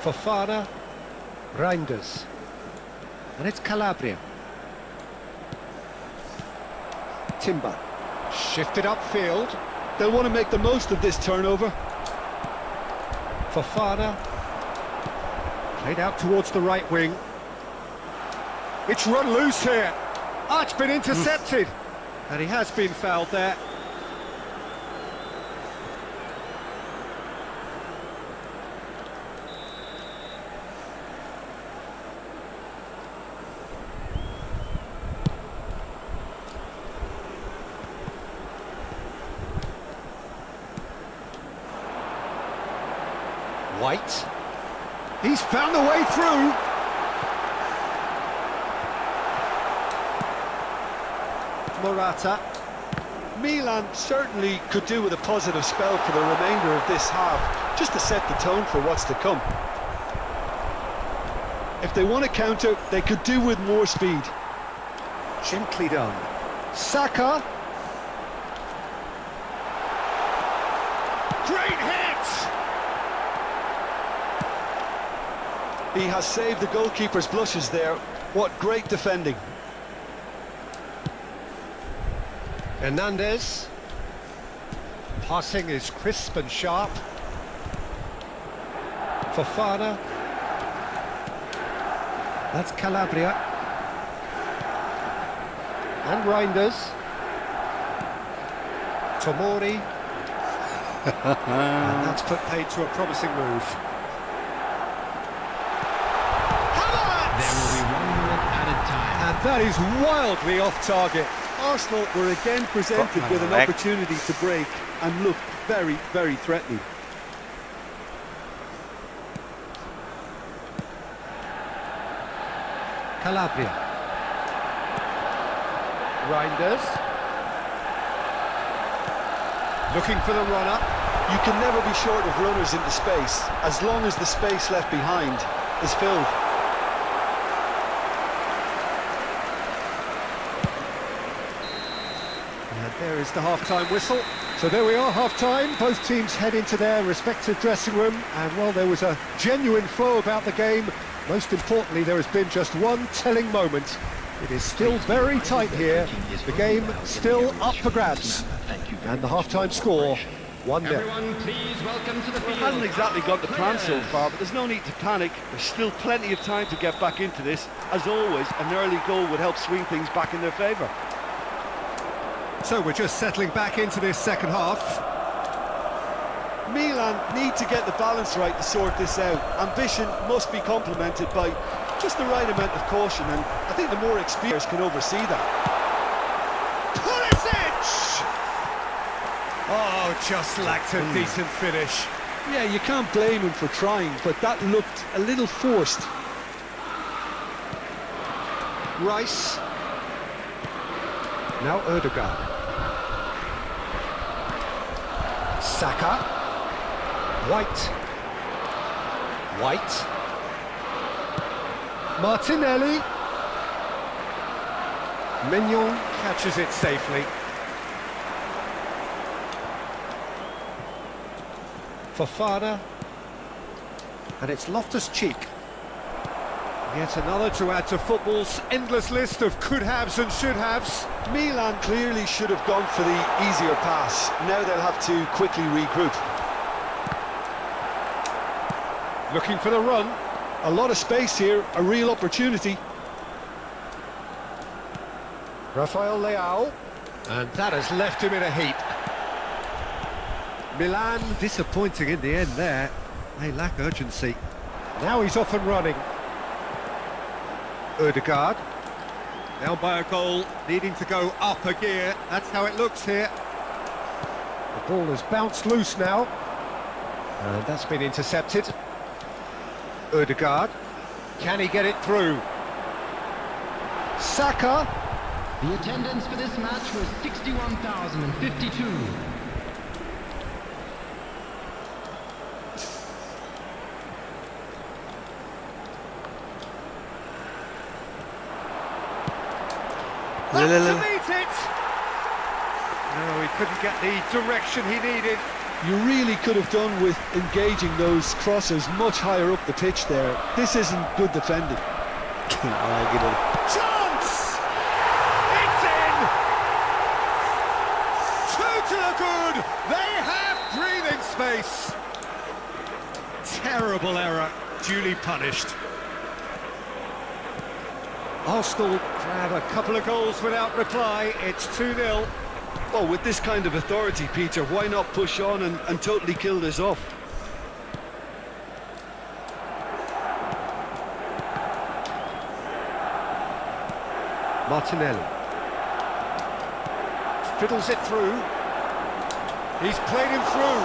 Fofana, Reinders. And it's Calabria. Timber. Shifted upfield. They'll want to make the most of this turnover. Fofana. Played out towards the right wing. It's run loose here. Ah, it's been intercepted. And he has been fouled there. White. He's found the way through. Morata. Milan certainly could do with a positive spell for the remainder of this half, just to set the tone for what's to come. If they want to counter, they could do with more speed. Gently done. Saka. Great hit! He has saved the goalkeeper's blushes there. What great defending. Hernandez. Passing is crisp and sharp. Fofana. That's Calabria. And Reinders. Tomori. And that's put paid to a promising move. There will be 1 minute added time. And that is wildly off target. Arsenal were again presented Got my with an leg. opportunity to break and looked very, very threatening. Calabria. Reinders. Looking for the runner. You can never be short of runners into space, as long as the space left behind is filled. And there is the half-time whistle. So there we are, half-time. Both teams head into their respective dressing room. And while there was a genuine flow about the game, most importantly, there has been just one telling moment. It is still very tight here. The game still up for grabs. And the half-time score, 1-0. Everyone, please welcome to the Well, it field. hasn't exactly got the plan so Players. far, but there's no need to panic. There's still plenty of time to get back into this. As always, an early goal would help swing things back in their favour. So we're just settling back into this second half. Milan need to get the balance right to sort this out. Ambition must be complemented by just the right amount of caution, and I think the more experienced can oversee that. Pulisic! Oh, just lacked a decent finish. Yeah, you can't blame him for trying, but that looked a little forced. Rice. Now Ødegaard. Saka. White. White. Martinelli. Mignon catches it safely. Fofana. And it's Loftus-Cheek. Yet another to add to football's endless list of could-haves and should-haves. Milan clearly should have gone for the easier pass. Now they'll have to quickly regroup. Looking for the run. A lot of space here, a real opportunity. Rafael Leao. And that has left him in a heap. Milan disappointing in the end there. They lack urgency. Now he's off and running. Ødegaard. Down by a goal, needing to go up a gear. That's how it looks here. The ball has bounced loose now. And that's been intercepted. Ødegaard. Can he get it through? Saka. The attendance for this match was 61,052. That's to meet it! No, he couldn't get the direction he needed. You really could have done with engaging those crossers much higher up the pitch there. This isn't good defending. Chance! It's in! Two to the good! They have breathing space! Terrible error, duly punished. Arsenal grab a couple of goals without reply. It's 2-0. Oh, with this kind of authority, Peter, why not push on and totally kill this off? Martinelli. Fiddles it through. He's played him through.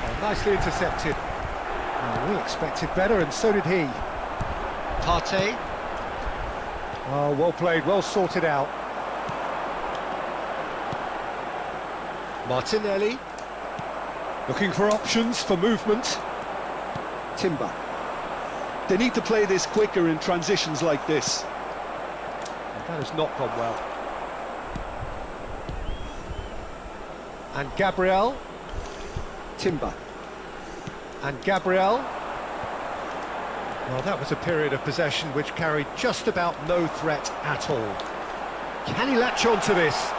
Oh, nicely intercepted. Oh, we expected better, and so did he. Partey. Oh, well played, well sorted out. Martinelli. Looking for options for movement. Timber. They need to play this quicker in transitions like this. And that has not gone well. And Gabriel. Timber. And Gabriel. Well, that was a period of possession which carried just about no threat at all. Can he latch on to this?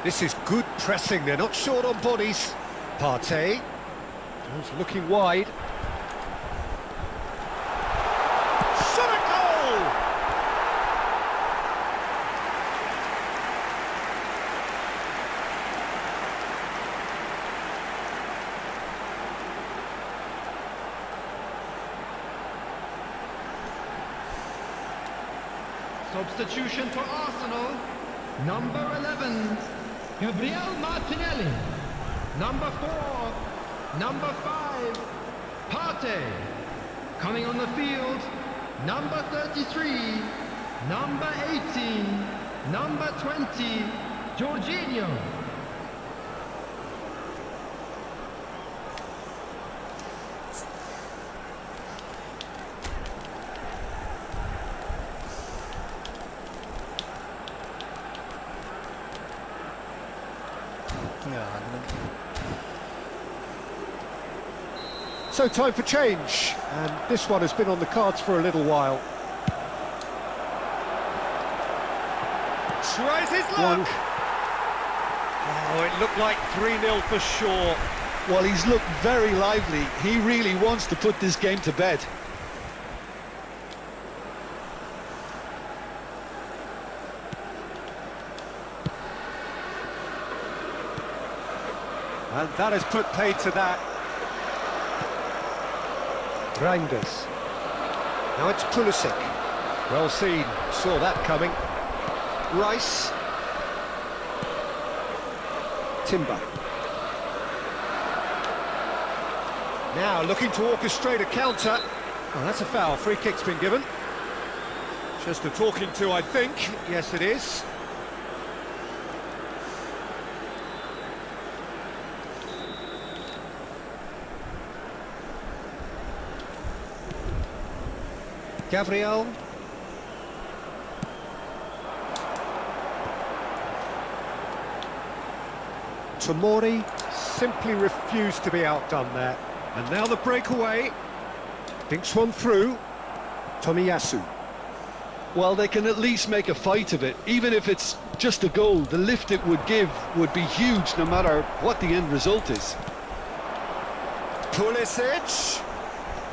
This is good pressing, they're not short on bodies. Partey. He's looking wide. Shot a goal! Substitution for Arsenal. Number 11, Gabriel Martinelli. Number 4, number 5, Partey. Coming on the field, number 33, number 18, number 20, Jorginho. So time for change, and this one has been on the cards for a little while. Tries his luck! Oh, it looked like 3-0 for sure. Well, he's looked very lively. He really wants to put this game to bed. And that has put paid to that. Reinders. Now it's Pulisic. Well seen, saw that coming. Rice. Timber. Now looking to orchestrate a counter. Oh, that's a foul. Free kick's been given. Just a talking to, I think. Yes, it is. Gabriel. Tomori simply refused to be outdone there. And now the breakaway. Dinks one through. Tomiyasu. Well, they can at least make a fight of it. Even if it's just a goal, the lift it would give would be huge no matter what the end result is. Pulisic.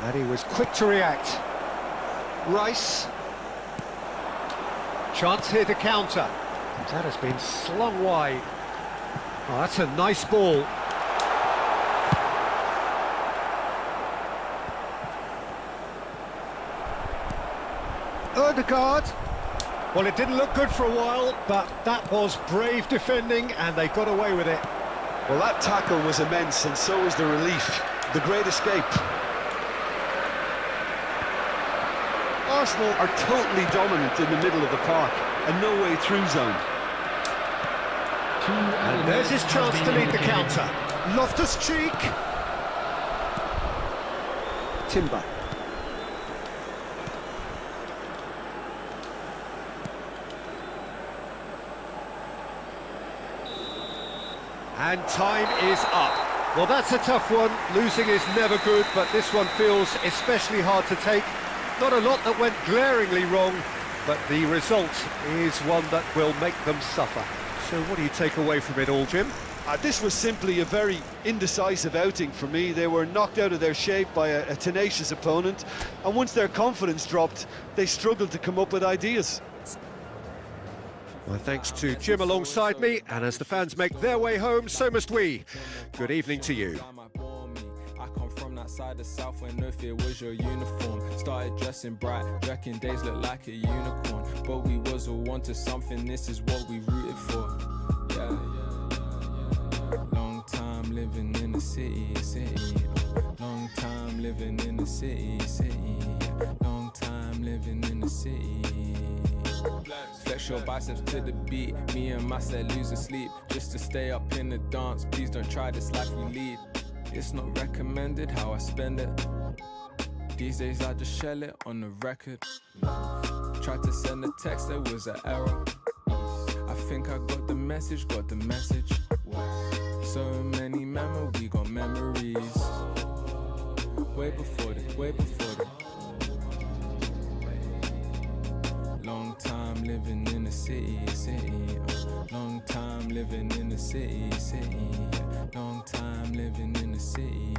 And he was quick to react. Rice. Chance here to counter. That has been slung wide. Oh, that's a nice ball. Ødegaard. Well, it didn't look good for a while, but that was brave defending, and they got away with it. Well, that tackle was immense, and so was the relief. The great escape. Arsenal are totally dominant in the middle of the park, and no way through zone. And there's his chance to lead the counter. Loftus-Cheek. Timber. And time is up. Well, that's a tough one. Losing is never good, but this one feels especially hard to take. Not a lot that went glaringly wrong, but the result is one that will make them suffer. So what do you take away from it all, Jim? This was simply a very indecisive outing for me. They were knocked out of their shape by a tenacious opponent, and once their confidence dropped, they struggled to come up with ideas. My thanks to Jim alongside me, and as the fans make their way home, so must we. Good evening to you. Side of South when if it was your uniform. Started dressing bright, reckon days look like a unicorn. But we was all wanted something, this is what we rooted for. Yeah. Long time living in the city. Long time living in the city. Long time living in the city. Flex your biceps to the beat. Me and my set losing sleep just to stay up in the dance. Please don't try this life we lead. It's not recommended how I spend it. These days I just shell it on the record. Tried to send a text, there was an error. I think I got the message. So many we got memories. Way before the. Long time living in the city. Long time living in the city. Long time living in the city.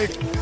save.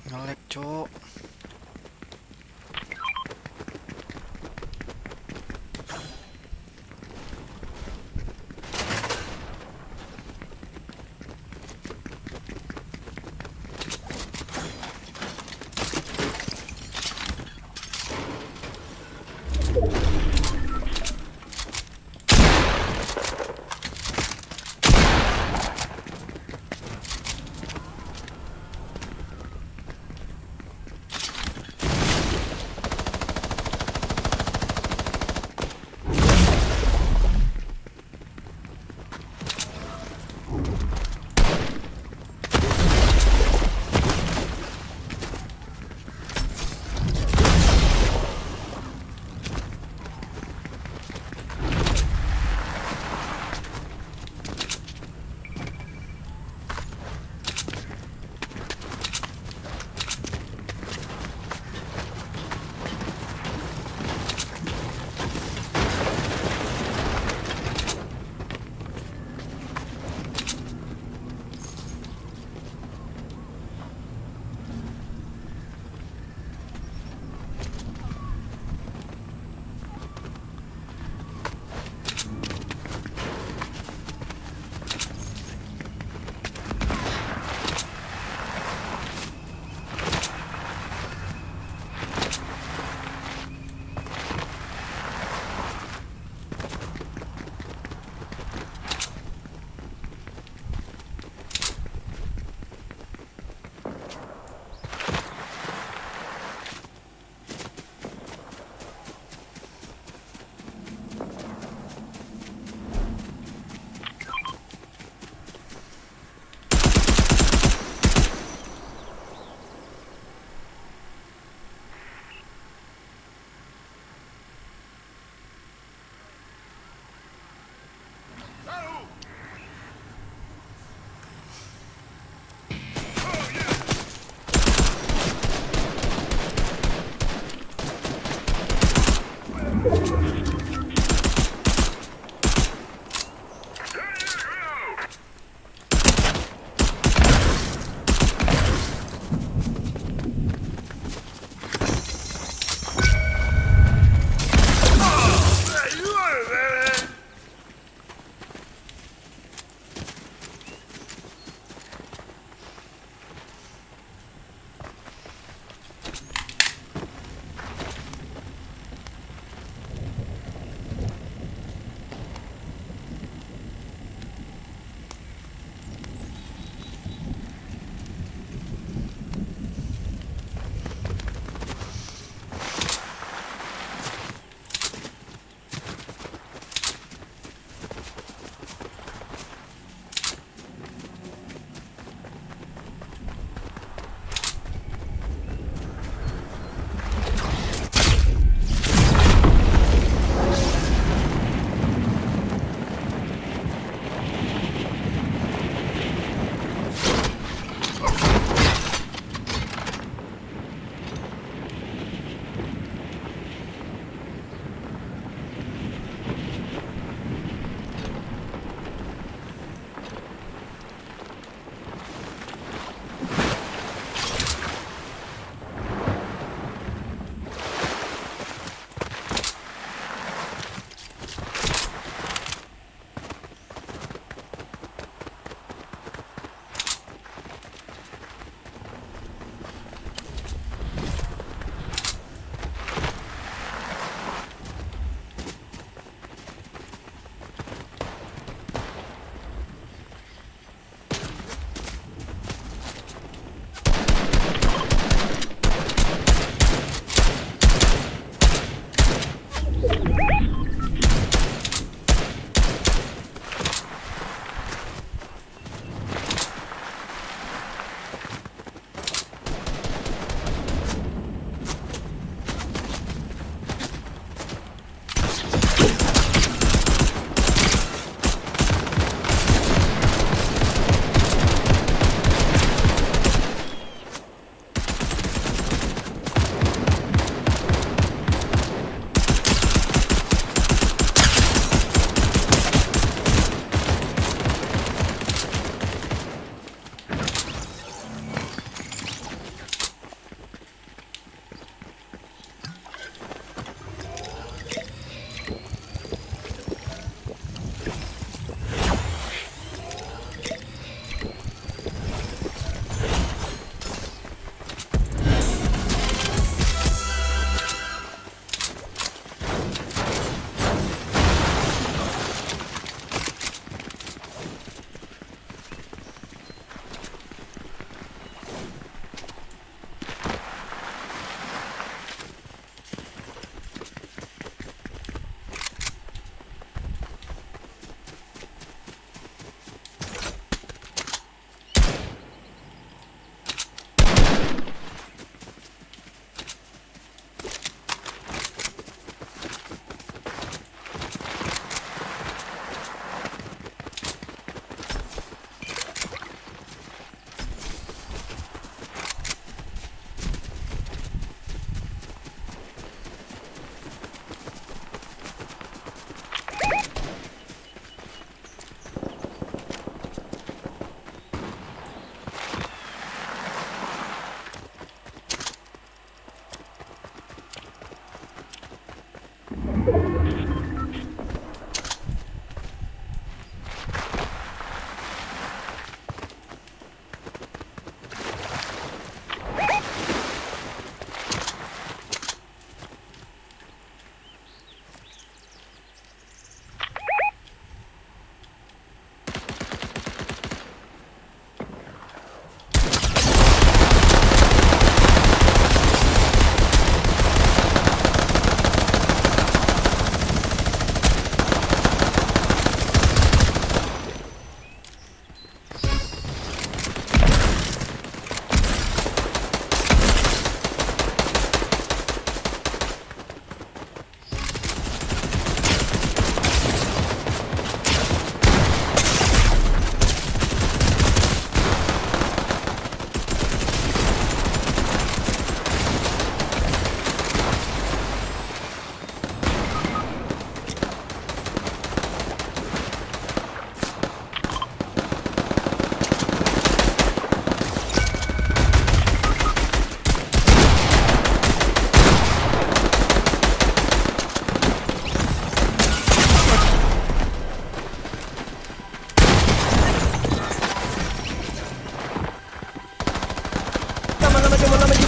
Nge-lag, cok.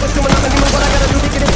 what's going on, let me know what I gotta do to get it.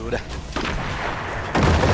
udah